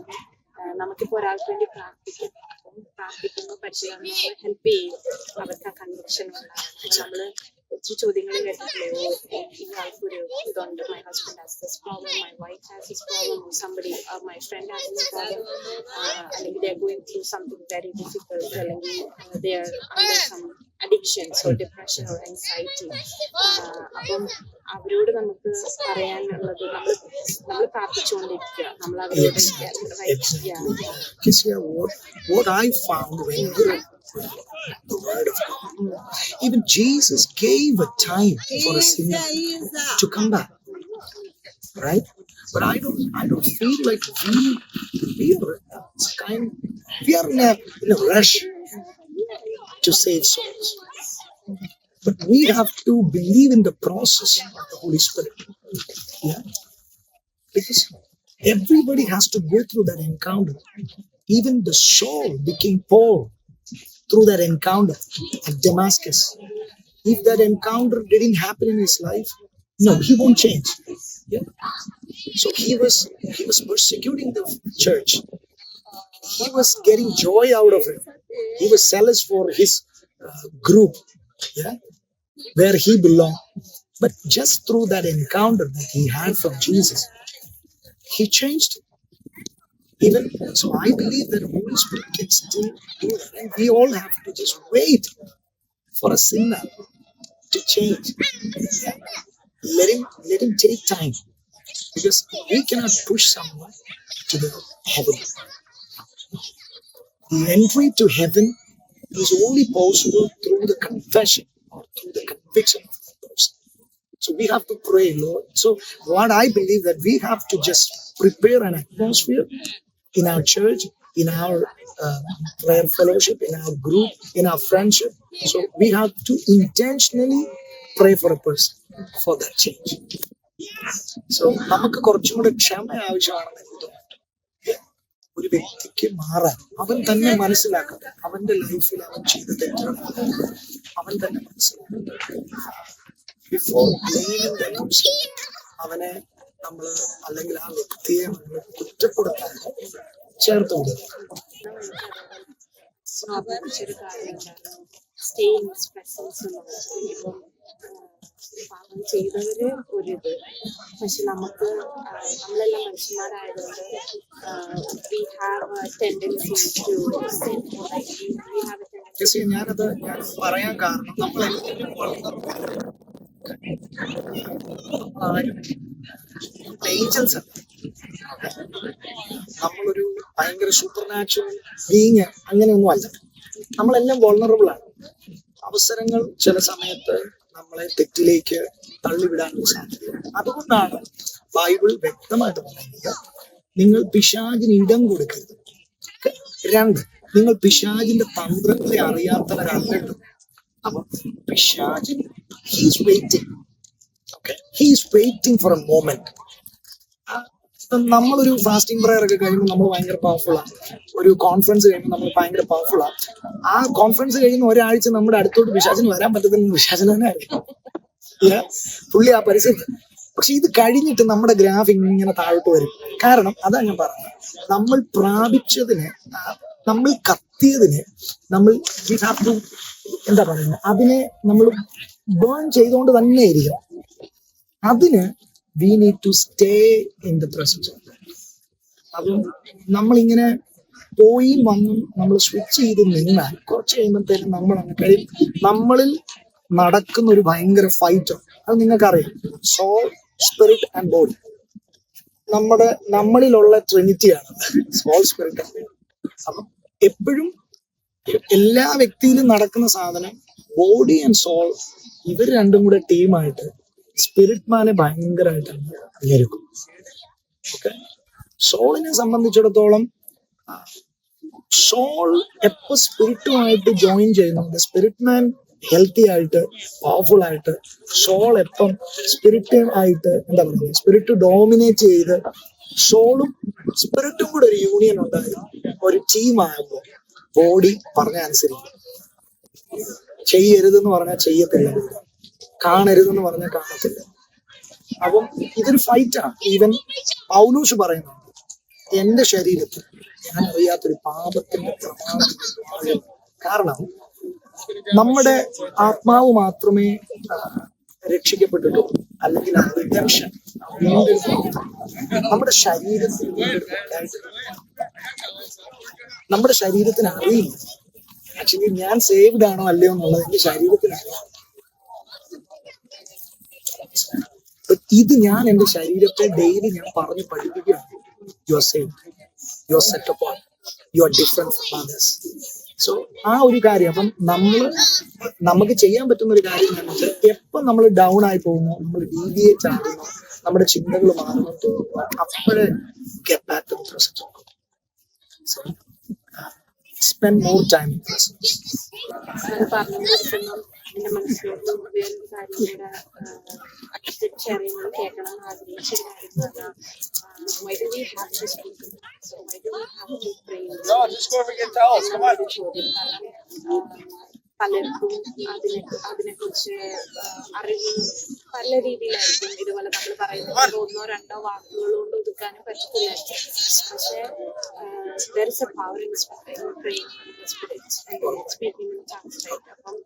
നമുക്കിപ്പോ ഒരാൾക്ക് വേണ്ടി പ്രാർത്ഥിക്കുമ്പോൾ പരിശുദ്ധാത്മാവ് ഹെൽപ്പ് ചെയ്യും, അവർക്ക് ആ കൺവിക്ഷൻ ഉണ്ടാകും. നമ്മള് ഒത്തിരി ചോദ്യങ്ങൾ കേട്ടിട്ടില്ലേ, ഇയാൾക്കൊരു ഇതുണ്ട്, my husband has this problem, my wife has this problem, somebody my friend has this problem, അല്ലെങ്കിൽ they are going through something very difficult, അല്ലെങ്കിൽ they are under some addictions or depression or anxiety. അപ്പം അവരോട് നമുക്ക് പറയാനുള്ളത്, നമ്മൾ പ്രാർത്ഥിച്ചുകൊണ്ടിരിക്കുക, നമ്മൾ അവരോട് Because what I found when you read the word of God, even Jesus gave a time for a sinner to come back, right? But I don't feel like we are in a rush to save souls. But we have to believe in the process of the Holy Spirit. Yeah? Because everybody has to go through that encounter. Even the Saul became Paul through that encounter at Damascus. If that encounter didn't happen in his life, no, he won't change. Yeah? So he was persecuting the church. He was getting joy out of it. He was zealous for his group, yeah, where he belonged. But just through that encounter that he had from Jesus, he changed. Even so, I believe that Holy Spirit can still do that, and we all have to just wait for a sinner to change. Yeah. Let him take time, because we cannot push someone to the heaven. The entry to heaven is only possible through the confession or through the conviction of the person. So we have to pray, Lord. So what I believe that we have to just prepare an atmosphere in our church, in our prayer fellowship, in our group, in our friendship. So we have to intentionally pray for a person for that change. So നമുക്ക് കുറച്ചും കൂടെ ക്ഷമ ആവശ്യമാണെന്ന് എനിക്ക് തോന്നുന്നു. ഒരു വ്യക്തിക്ക് മാറാൻ അവൻ തന്നെ മനസ്സിലാക്കട്ടെ, അവന്റെ ലൈഫിൽ അവൻ ചെയ്ത തെറ്റാണ് അവൻ തന്നെ മനസ്സിലാക്കട്ടെ. ബിഫോർ ബ്ലെയിമിങ് ദ പേഴ്സൺ, അവനെ നമ്മള് അല്ലെങ്കിൽ ആ വ്യക്തിയെ നമ്മൾ കുറ്റപ്പെടുത്താൻ ചേർത്ത് വിടുക. ഒരു കാര്യം സ്റ്റേ ഇൻ ഹിസ് പ്രസൻസ് എന്നുള്ളത്. ഇപ്പം പാപം ചെയ്തവര് ഒരിത്, പക്ഷെ നമുക്ക് നമ്മളെല്ലാം മനുഷ്യന്മാരായതുകൊണ്ട് we have a tendency to sin, like we have a tendency. ഞാനത് പറയാൻ കാരണം നമ്മളെല്ലാവരും ഏഞ്ചൽസ് അല്ല, നമ്മളൊരു ഭയങ്കര സൂപ്പർ നാച്ചുറൽ ബീങ് അങ്ങനെയൊന്നും അല്ല. നമ്മളെല്ലാം വൾണറബിൾ ആണ്. അവസരങ്ങൾ ചില സമയത്ത് നമ്മളെ തെറ്റിലേക്ക് തള്ളിവിടാനുള്ള സാധ്യതയുണ്ട്. അതുകൊണ്ടാണ് ബൈബിൾ വ്യക്തമായിട്ട് പറയുന്നത്, നിങ്ങൾ പിശാചിന് ഇടം കൊടുക്കരുത്. 2, നിങ്ങൾ പിശാചിന്റെ തന്ത്രങ്ങളെ അറിയാത്തവരല്ലല്ലോ. അപ്പൊ പിശാചിന് he's waiting for A moment. നമ്മളൊരു ഫാസ്റ്റിംഗ് പ്രയർ ഒക്കെ കഴിയുമ്പോൾ നമ്മൾ ഭയങ്കര പവർഫുൾ ആണ്. ഒരു കോൺഫറൻസ് കഴിയുമ്പോൾ നമ്മൾ ഭയങ്കര പവർഫുൾ ആണ്. ആ കോൺഫറൻസ് കഴിയുന്ന ഒരാഴ്ച നമ്മുടെ അടുത്തോട്ട് പിശാചിന് വരാൻ പറ്റത്തില്ല, പിശാചിന് തന്നെ അറിയാം പുള്ളി ആ പരിസരത്ത്. പക്ഷെ ഇത് കഴിഞ്ഞിട്ട് നമ്മുടെ ഗ്രാഫ് ഇങ്ങനെ താഴോട്ട് വരും. കാരണം അതാ ഞാൻ പറഞ്ഞത്, നമ്മൾ പ്രാപിച്ചതിന്, നമ്മൾ കത്തിയതിന് നമ്മൾ എന്താ പറയുന്നത്, അതിനെ നമ്മൾ ബേൺ ചെയ്തുകൊണ്ട് തന്നെ ഇരിക്കണം. അതിന് we need to stay in the presence of God. അപ്പം നമ്മളിങ്ങനെ പോയി വന്നും നമ്മൾ സ്വിച്ച് ചെയ്ത് നിന്നാൽ കുറച്ച് കഴിയുമ്പോഴത്തേക്കും നമ്മൾ അങ്ങ് കഴിയും. നമ്മളിൽ നടക്കുന്ന ഒരു ഭയങ്കര ഫൈറ്റ്, അത് നിങ്ങൾക്കറിയാം, സോൾ, സ്പിരിറ്റ് ആൻഡ് ബോഡി. നമ്മളിലുള്ള ട്രിനിറ്റിയാണ് സോൾ, സ്പിരിറ്റ് ആൻഡ് ബോഡി. അപ്പം എപ്പോഴും എല്ലാ വ്യക്തിയിലും നടക്കുന്ന സാധനം ബോഡി ആൻഡ് സോൾ, ഇവർ രണ്ടും കൂടെ ടീമായിട്ട് സ്പിരിറ്റ് മാനെ ഭയങ്കരമായിട്ടാണ് ഞെരുക്കും. ഓക്കെ, സോളിനെ സംബന്ധിച്ചിടത്തോളം സോൾ എപ്പോ സ്പിരിറ്റുമായിട്ട് ജോയിൻ ചെയ്യുന്നുണ്ട്, സ്പിരിറ്റ് മാൻ ഹെൽത്തി ആയിട്ട് പവർഫുൾ ആയിട്ട്, സോൾ എപ്പം സ്പിരിറ്റ് ആയിട്ട് എന്താ പറയുക, സ്പിരിറ്റ് ഡോമിനേറ്റ് ചെയ്ത് സോളും സ്പിരിറ്റും കൂടെ ഒരു യൂണിയൻ ഉണ്ടായി ഒരു ടീം ആകുമ്പോൾ ബോഡി പറഞ്ഞ അനുസരിക്കും. ചെയ്യരുതെന്ന് പറഞ്ഞാൽ ചെയ്യത്തില്ല, കാണരുതെന്ന് പറഞ്ഞാൽ കാണത്തില്ല. അപ്പം ഇതൊരു ഫൈറ്റാണ്. ഈവൻ പൗലൂസ് പറയുന്നുണ്ട്, എന്റെ ശരീരത്തിൽ ഞാൻ അറിയാത്തൊരു പാപത്തിന്റെ പ്രമാണം. കാരണം നമ്മുടെ ആത്മാവ് മാത്രമേ രക്ഷിക്കപ്പെട്ടിട്ടുള്ളൂ, അല്ലെങ്കിൽ ആ റിഡംഷൻ നമ്മുടെ ശരീരത്തിൽ നമ്മുടെ ശരീരത്തിന് അറിയില്ല. ആക്ച്വലി ഞാൻ സേവ്ഡ് ആണോ അല്ലയോ എന്നുള്ളത് എന്റെ ശരീരത്തിന് അറിയാം. ഇത് ഞാൻ എന്റെ ശരീരത്തെ ഡെയിലി ഞാൻ പറഞ്ഞ് പഠിപ്പിക്കുകയാണ്. You are saved, you are set upon, you are different from others. So ആ ഒരു കാര്യം, അപ്പം നമുക്ക് ചെയ്യാൻ പറ്റുന്ന ഒരു കാര്യം എന്താണെന്ന് വെച്ചാൽ, എപ്പം നമ്മൾ ഡൗൺ ആയി പോകുന്നു, നമ്മൾ ഡീവിയേറ്റ് ആകുന്നു, നമ്മുടെ ചിന്തകൾ മാറുന്നു തോന്നുന്നു, അപ്പോഴേ get back to the present. So spend more time in present. പറഞ്ഞുകൊണ്ടിരിക്കുമ്പോൾ എന്റെ മനസ്സിലോട്ട് വേറൊരു കാര്യം കൂടെ ഷെയർ ചെയ്യുന്നത് കേൾക്കണം ആഗ്രഹിച്ചൊരു കാര്യം എന്ന് പറഞ്ഞാൽ, why do we have to speak? So why do we have to pray? എന്നൊരു ചോദ്യം. കാരണം പലർക്കും അതിനെക്കുറിച്ച് അറിവ് പല രീതിയിലായിരിക്കും. ഇതുപോലെ നമ്മൾ പറയുന്നത് ഒന്നോ രണ്ടോ വാക്കുകൾ കൊണ്ട് ഒതുക്കാനും പറ്റത്തില്ലായിരിക്കും. പക്ഷെ there is a power in praying in the spirit, speaking in tongues, right? അപ്പം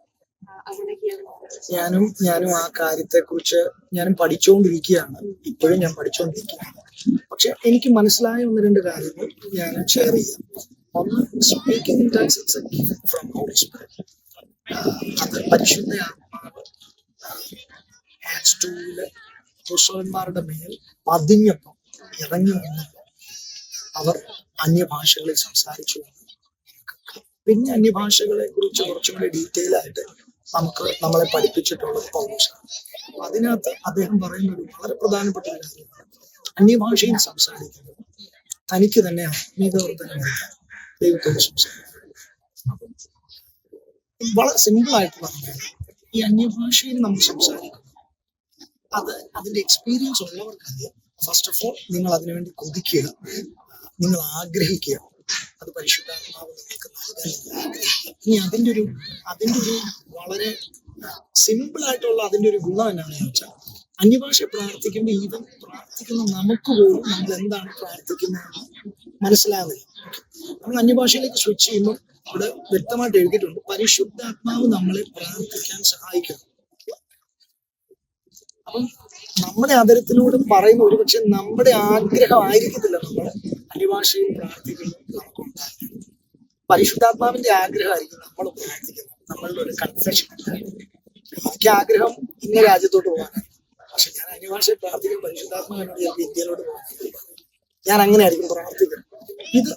ഞാനും ആ കാര്യത്തെ കുറിച്ച് ഞാനും പഠിച്ചുകൊണ്ടിരിക്കുകയാണ്. ഇപ്പോഴും ഞാൻ പഠിച്ചുകൊണ്ടിരിക്കുകയാണ്. പക്ഷെ എനിക്ക് മനസ്സിലായ ഒന്ന് രണ്ട് കാര്യങ്ങൾ ഞാൻ ഷെയർ ചെയ്യാം. ഒന്ന്, speaking in tongues it's a gift from Holy Spirit. അത് പരിശുദ്ധ ആത്മാവ് ആക്ട്സ് 2 പുരുഷന്മാരുടെ മേൽ പതിഞ്ഞപ്പം ഇറങ്ങി വന്നപ്പോൾ അവർ അന്യഭാഷകളിൽ സംസാരിച്ചു. പിന്നെ അന്യഭാഷകളെ കുറിച്ച് കുറച്ചും കൂടി ഡീറ്റെയിൽ ആയിട്ട് നമ്മളെ പഠിപ്പിച്ചിട്ടുള്ളത് പൗലോസാണ്. അതിനകത്ത് അദ്ദേഹം പറയുന്ന ഒരു വളരെ പ്രധാനപ്പെട്ട ഒരു കാര്യമാണ് അന്യഭാഷയിൽ സംസാരിക്കുന്നത്. തനിക്ക് തന്നെ ആത്മീയവർദ്ധനം ദൈവത്തോട് സംസാരിക്കുന്നത്. വളരെ സിമ്പിൾ ആയിട്ട് പറഞ്ഞാൽ, ഈ അന്യഭാഷയിൽ നമ്മൾ സംസാരിക്കുന്നത് അതിന്റെ എക്സ്പീരിയൻസ് ഉള്ളവർക്കറിയാം. ഫസ്റ്റ് ഓഫ് ഓൾ നിങ്ങൾ അതിനുവേണ്ടി കൊതിക്കുക, നിങ്ങൾ ആഗ്രഹിക്കുക, അത് പരിശുദ്ധാത്മാവ് നിങ്ങൾക്ക് നൽകാൻ ആഗ്രഹിക്കുക. ഇനി അതിന്റെ ഒരു വളരെ സിമ്പിൾ ആയിട്ടുള്ള അതിന്റെ ഒരു ഗുണം എന്നാണെന്ന് വെച്ചാൽ, അന്യഭാഷ പ്രാർത്ഥിക്കുമ്പോൾ ഈവൻ പ്രാർത്ഥിക്കുന്ന നമുക്ക് പോലും നമ്മൾ എന്താണ് പ്രാർത്ഥിക്കുന്നതെന്ന് മനസ്സിലാകുന്നില്ല. നമ്മൾ അന്യഭാഷയിലേക്ക് സ്വിച്ച് ചെയ്യുമ്പോൾ ഇവിടെ വ്യക്തമായിട്ട് എഴുതിയിട്ടുണ്ട്, പരിശുദ്ധാത്മാവ് നമ്മളെ പ്രാർത്ഥിക്കാൻ സഹായിക്കണം. അപ്പം നമ്മുടെ അതരത്തിലൂടെ പറയുന്ന ഒരുപക്ഷെ നമ്മുടെ ആഗ്രഹം ആയിരിക്കത്തില്ല നമ്മൾ അന്യഭാഷയിൽ പ്രാർത്ഥിക്കുന്നത് നമുക്കുണ്ടാകുന്നത്. പരിശുദ്ധാത്മാവിന്റെ ആഗ്രഹമായിരിക്കും നമ്മൾ പ്രാർത്ഥിക്കുന്നത്. നമ്മളുടെ ഒരു കൺഫെഷൻ, എനിക്ക് ആഗ്രഹം ഇന്ന രാജ്യത്തോട്ട് പോകാനാണ്, പക്ഷെ ഞാൻ അന്യഭാഷയിൽ പ്രാർത്ഥിക്കും പരിശുദ്ധാത്മാവിനോട് ചിലപ്പോൾ ഇന്ത്യയിലോട്ട് പോകാൻ, ഞാൻ അങ്ങനെ ആയിരിക്കും പ്രാർത്ഥിക്കുന്നത്. ഇത്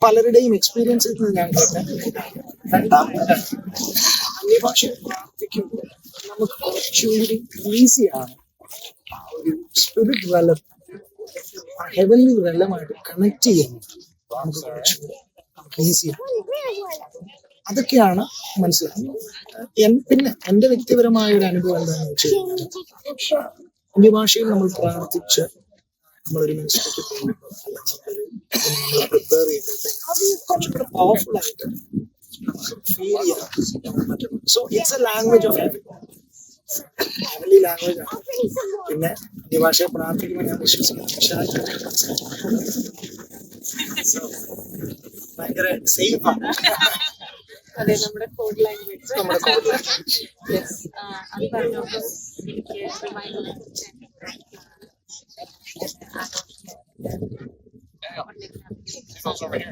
പലരുടെയും എക്സ്പീരിയൻസിൽ നിന്ന് ഞാൻ കേട്ട. രണ്ടാമത്തെ, അന്യഭാഷയിൽ പ്രാർത്ഥിക്കുമ്പോൾ നമുക്ക് കുറച്ചുകൂടി ഈസിയാണ് ആ ഒരു സ്പിരിറ്റ് റെലം, ആ ഹെവൻലി റെലമായിട്ട് കണക്ട് ചെയ്യുന്നത് നമുക്ക് കുറച്ചുകൂടി ഈസിയാണ്. അതൊക്കെയാണ് മനസ്സിലാക്കുന്നത്. പിന്നെ എന്റെ വ്യക്തിപരമായ ഒരു അനുഭവം എന്താണെന്ന് വെച്ച് കഴിഞ്ഞാൽ, അന്യഭാഷയിൽ നമ്മൾ പ്രാർത്ഥിച്ച് നമ്മളൊരു മിനിസ്ട്രിക്ക് പോകുമ്പോൾ നമ്മൾ പ്രിപ്പയർ ചെയ്യുമ്പോഴത്തേക്ക് കുറച്ചുകൂടെ പവർഫുൾ ആയിട്ട് ഫീൽ ചെയ്യാൻ പറ്റും. So it's A language of heavenly language ആണ്. പിന്നെ അന്യഭാഷയെ പ്രാർത്ഥിക്കുമ്പോൾ ഞാൻ വിശ്വസിക്കുന്നത് ഭയങ്കര സേഫ് ആണ്. അതെ, നമ്മുടെ കോഡ് ലാംഗ്വേജ്. അത് പറഞ്ഞപ്പോൾ എനിക്ക് റിവൈവലിനെ കുറിച്ച്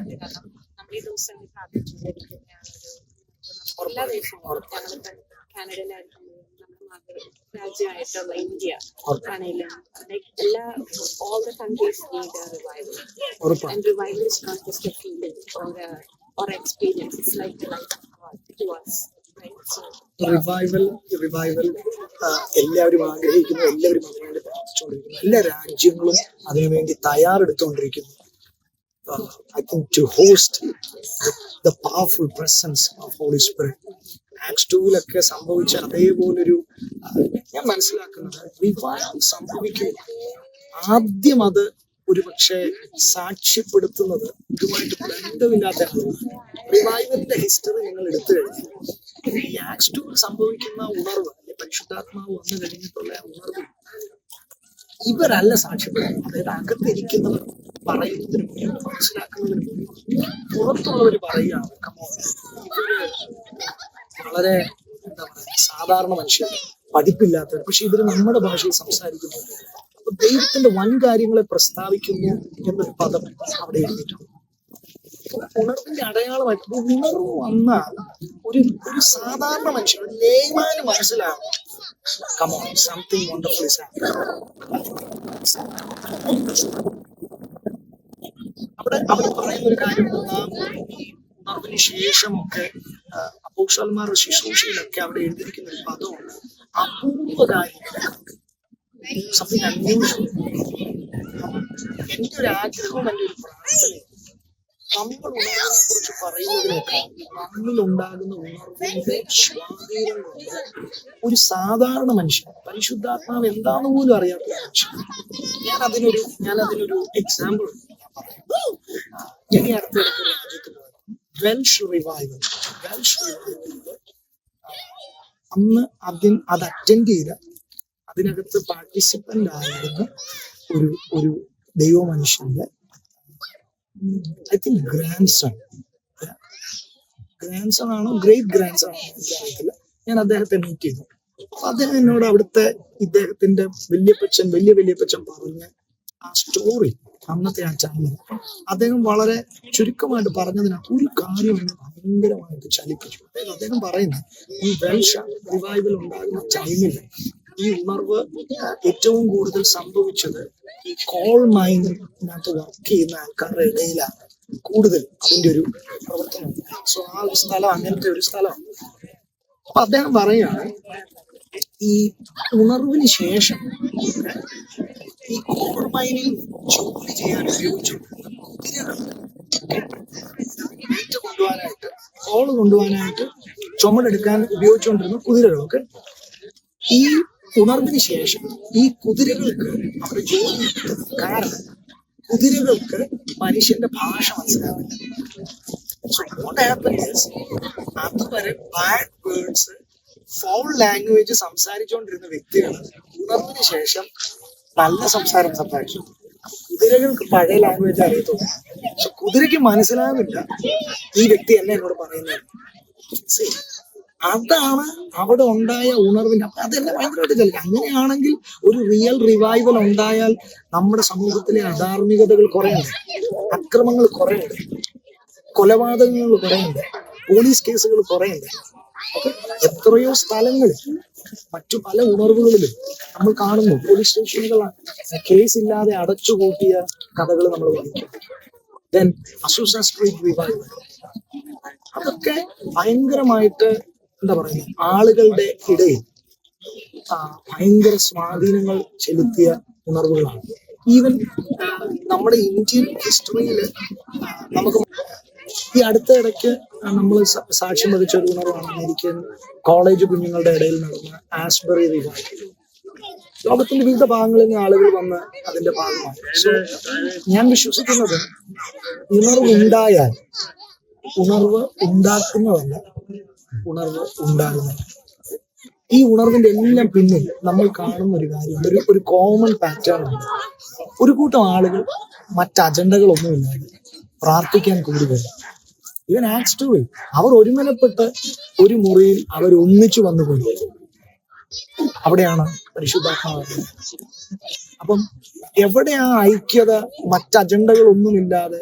കാരണം നമ്മൾ ഈ ദിവസങ്ങളിൽ പ്രാർത്ഥിച്ചുകൊണ്ടിരിക്കുന്നതാണ്. എല്ലാ ദിവസവും ഞങ്ങളിപ്പോൾ കാനഡയിലായിരിക്കുമ്പോഴും നമ്മുടെ രാജ്യമായിട്ടുള്ള ഇന്ത്യ ആണെങ്കിലും എല്ലാ all the countries need a revival. And revival is not just a feeling or experience. It's like the life of God to us. Revival എല്ലാവരും ആഗ്രഹിക്കുന്നു, എല്ലാവരും അതിനുവേണ്ടി പ്രാർത്ഥിച്ചുകൊണ്ടിരിക്കുന്നു, എല്ലാ രാജ്യങ്ങളും അതിനുവേണ്ടി തയ്യാറെടുത്തുകൊണ്ടിരിക്കുന്നു. I think to host the powerful presence of Holy Spirit. Acts 2 സംഭവിച്ച അതേപോലൊരു ഞാൻ മനസ്സിലാക്കുന്നത് റിവൈവൽ സംഭവിക്കുക ആദ്യം അത് ഒരുപക്ഷെ സാക്ഷ്യപ്പെടുത്തുന്നത് ഇതുമായിട്ട് ബന്ധമില്ലാത്ത ആളുകളാണ്. റിവൈവലിന്റെ ഹിസ്റ്ററി നിങ്ങൾ എടുത്തു കഴിഞ്ഞാൽ ഈ ആക്സ് 2 സംഭവിക്കുന്ന ഉണർവ്, പരിശുദ്ധാത്മാവ് വന്നു കഴിഞ്ഞിട്ടുള്ള ഉണർവ് ഇവരല്ല സാക്ഷ്യപ്പെടുന്നത്. അതായത് അകത്തിരിക്കുന്നവർ പറയുന്നതിന് മുന്നേ, മനസ്സിലാക്കുന്നതിന് മുന്നേ പുറത്തുള്ളവർ പറയുകയാണ്, ഇവര് വളരെ എന്താ പറയുക സാധാരണ മനുഷ്യർ, പഠിപ്പില്ലാത്തവർ, പക്ഷെ ഇവർ നമ്മുടെ ഭാഷയിൽ സംസാരിക്കുന്നുണ്ട്. അപ്പൊ ദൈവത്തിന്റെ വൻ കാര്യങ്ങളെ പ്രസ്താവിക്കുന്നു എന്നൊരു പദം അവിടെ എഴുതിയിട്ടുണ്ട്. ഉണർവിന്റെ അടയാളമായിട്ട് ഉണർവ് വന്നാൽ ഒരു സാധാരണ മനുഷ്യൻ, ഒരു ലേമാന് മനസ്സിലാവും come on, something wonderful is happening. അവിടെ പറയുന്ന ഒരു കാര്യം, ഈ ഉണർവിന് ശേഷമൊക്കെ അപ്പോസ്തലന്മാരുടെ ശുശ്രൂഷയിലൊക്കെ അവിടെ എഴുതിയിരിക്കുന്ന ഒരു പദമുണ്ട്, അപൂർവ കാര്യങ്ങൾ, സംതിങ് അൺയൂഷ്വൽ. എന്റെ ഒരു ആഗ്രഹവും എന്റെ ഒരു പ്രാർത്ഥനയും നമ്മൾ ഉണർവിനെ കുറിച്ച് പറയുന്നതിനേക്കാൾ നമ്മിലുണ്ടാകുന്ന ഉണർവിന്റെ സ്വാധീനം കൊണ്ട് ഒരു സാധാരണ മനുഷ്യൻ, പരിശുദ്ധാത്മാവ് എന്താണെന്ന് പോലും അറിയാത്ത മനുഷ്യൻ, ഞാനതിനൊരു എക്സാമ്പിൾ ഞാൻ ഈ അടുത്തിടയ്ക്ക് രാജ്യത്ത് പോയത് വെൽഷ് റിവൈവൽ. അന്ന് അത് അറ്റൻഡ് ചെയ്ത, അതിനകത്ത് പാർട്ടിസിപ്പന്റ് ആയിരുന്ന ഒരു ദൈവ മനുഷ്യന്റെ ഐ തിങ്ക് ഗ്രാൻഡ് സൺ ആണോ ഗ്രേറ്റ് ഗ്രാൻഡ് സൺ ആണോ എനിക്കറിയത്തില്ല. ഞാൻ അദ്ദേഹത്തെ മീറ്റ് ചെയ്തു. അപ്പൊ അദ്ദേഹം എന്നോട് അവിടുത്തെ ഇദ്ദേഹത്തിന്റെ വല്യപ്പച്ചൻ പറഞ്ഞ ആ സ്റ്റോറി, അന്നത്തെ ആ ചാനൽ, അദ്ദേഹം വളരെ ചുരുക്കമായിട്ട് പറഞ്ഞതിനകത്ത് ഒരു കാര്യം എന്നെ ഭയങ്കരമായിട്ട് ചലിപ്പിച്ചു. അദ്ദേഹം പറയുന്നത്, ഈ വെൽഷ റിവൈവൽ ഉണ്ടാകുന്ന ടൈമിൽ ഈ ഉണർവ് ഏറ്റവും കൂടുതൽ സംഭവിച്ചത് ഈ കോൾ മൈനിനകത്ത് വർക്ക് ചെയ്യുന്ന ആൾക്കാരുടെ ഇടയിലാണ് കൂടുതൽ അതിന്റെ ഒരു പ്രവർത്തനം. സോ ആ ഒരു സ്ഥലം അങ്ങനത്തെ ഒരു സ്ഥലമാണ്. അപ്പൊ അദ്ദേഹം പറയാണ്, ഈ ഉണർവിന് ശേഷം ഈ കോൾ മൈനിൽ ജോലി ചെയ്യാൻ ഉപയോഗിച്ചുകൊണ്ടിരുന്ന കുതിരകൾ, വെയിറ്റ് കൊണ്ടുപോകാനായിട്ട്, കോള് കൊണ്ടുപോകാനായിട്ട്, ചുമടെടുക്കാൻ ഉപയോഗിച്ചുകൊണ്ടിരുന്ന കുതിരകളൊക്കെ, ഈ ഉണർവിന് ശേഷം ഈ കുതിരകൾക്ക് അവിടെ ജോലി കിട്ടുന്നത് കാരണം കുതിരകൾക്ക് മനുഷ്യന്റെ ഭാഷ മനസ്സിലാവില്ല. അതുവരെ ബാഡ് വേർഡ്സ്, ഫൗൾ ലാംഗ്വേജ് സംസാരിച്ചുകൊണ്ടിരുന്ന വ്യക്തികൾ ഉണർവിന് ശേഷം നല്ല സംസാരം സംസാരിച്ചു. കുതിരകൾക്ക് പഴയ ലാംഗ്വേജ് അറിയത്തുള്ളൂ, പക്ഷെ കുതിരയ്ക്ക് മനസ്സിലാകുന്നില്ല ഈ വ്യക്തി എന്നെ എന്നോട് പറയുന്നത്. അതാണ് അവിടെ ഉണ്ടായ ഉണർവിന്റെ. അപ്പൊ അതെന്നെ ഭയങ്കരമായിട്ട് ചലിക്കും. അങ്ങനെയാണെങ്കിൽ ഒരു റിയൽ റിവൈവൽ ഉണ്ടായാൽ നമ്മുടെ സമൂഹത്തിലെ അധാർമികതകൾ കുറയുണ്ട്, അക്രമങ്ങൾ കുറയുണ്ട്, കൊലപാതകങ്ങൾ കുറയുണ്ട്, പോലീസ് കേസുകൾ കുറയുണ്ട്. എത്രയോ സ്ഥലങ്ങളിൽ, മറ്റു പല ഉണർവുകളിലും നമ്മൾ കാണുന്നു, പോലീസ് സ്റ്റേഷനുകളാണ് കേസ് ഇല്ലാതെ അടച്ചുപൂട്ടിയ കഥകൾ നമ്മൾ വായിക്കും. ദെൻ അസൂസ സ്ട്രീറ്റ് റിവൈവൽ, അതൊക്കെ ഭയങ്കരമായിട്ട് എന്താ പറയുക, ആളുകളുടെ ഇടയിൽ ഭയങ്കര സ്വാധീനങ്ങൾ ചെലുത്തിയ ഉണർവുകളാണ്. ഈവൻ നമ്മുടെ ഇന്ത്യൻ ഹിസ്റ്ററിയിൽ നമുക്ക് ഈ അടുത്ത ഇടയ്ക്ക് നമ്മൾ സാക്ഷ്യം വഹിച്ച ഒരു ഉണർവാണ് അമേരിക്കൻ കോളേജ് കുഞ്ഞുങ്ങളുടെ ഇടയിൽ നടന്ന ആസ്ബറി റിവൈവൽ. ലോകത്തിന്റെ വിവിധ ഭാഗങ്ങളിൽ നിന്ന് ആളുകൾ വന്ന് അതിന്റെ ഭാഗമാണ്. സോ ഞാൻ വിശ്വസിക്കുന്നത്, ഉണർവ് ഉണ്ടായാൽ ഉണർവ് ഉണ്ടാക്കുന്നതല്ല, ഉണർവ് ഉണ്ടാകുന്നത്. ഈ ഉണർവിന്റെ എല്ലാം പിന്നിൽ നമ്മൾ കാണുന്ന ഒരു കാര്യം, ഒരു കോമൺ പാറ്റേൺ ഉണ്ട്. ഒരു കൂട്ടം ആളുകൾ മറ്റ് അജണ്ടകളൊന്നുമില്ലാതെ പ്രാർത്ഥിക്കാൻ കൂടി വരും. ഇവൻ ആക്സ് 2 അവർ ഒരുമനപ്പെട്ട് ഒരു മുറിയിൽ അവർ ഒന്നിച്ചു വന്നുപോയി. അവിടെയാണ് പരിശുദ്ധാത്മാവ്. അപ്പം എവിടെ ആ ഐക്യത, മറ്റ് അജണ്ടകളൊന്നുമില്ലാതെ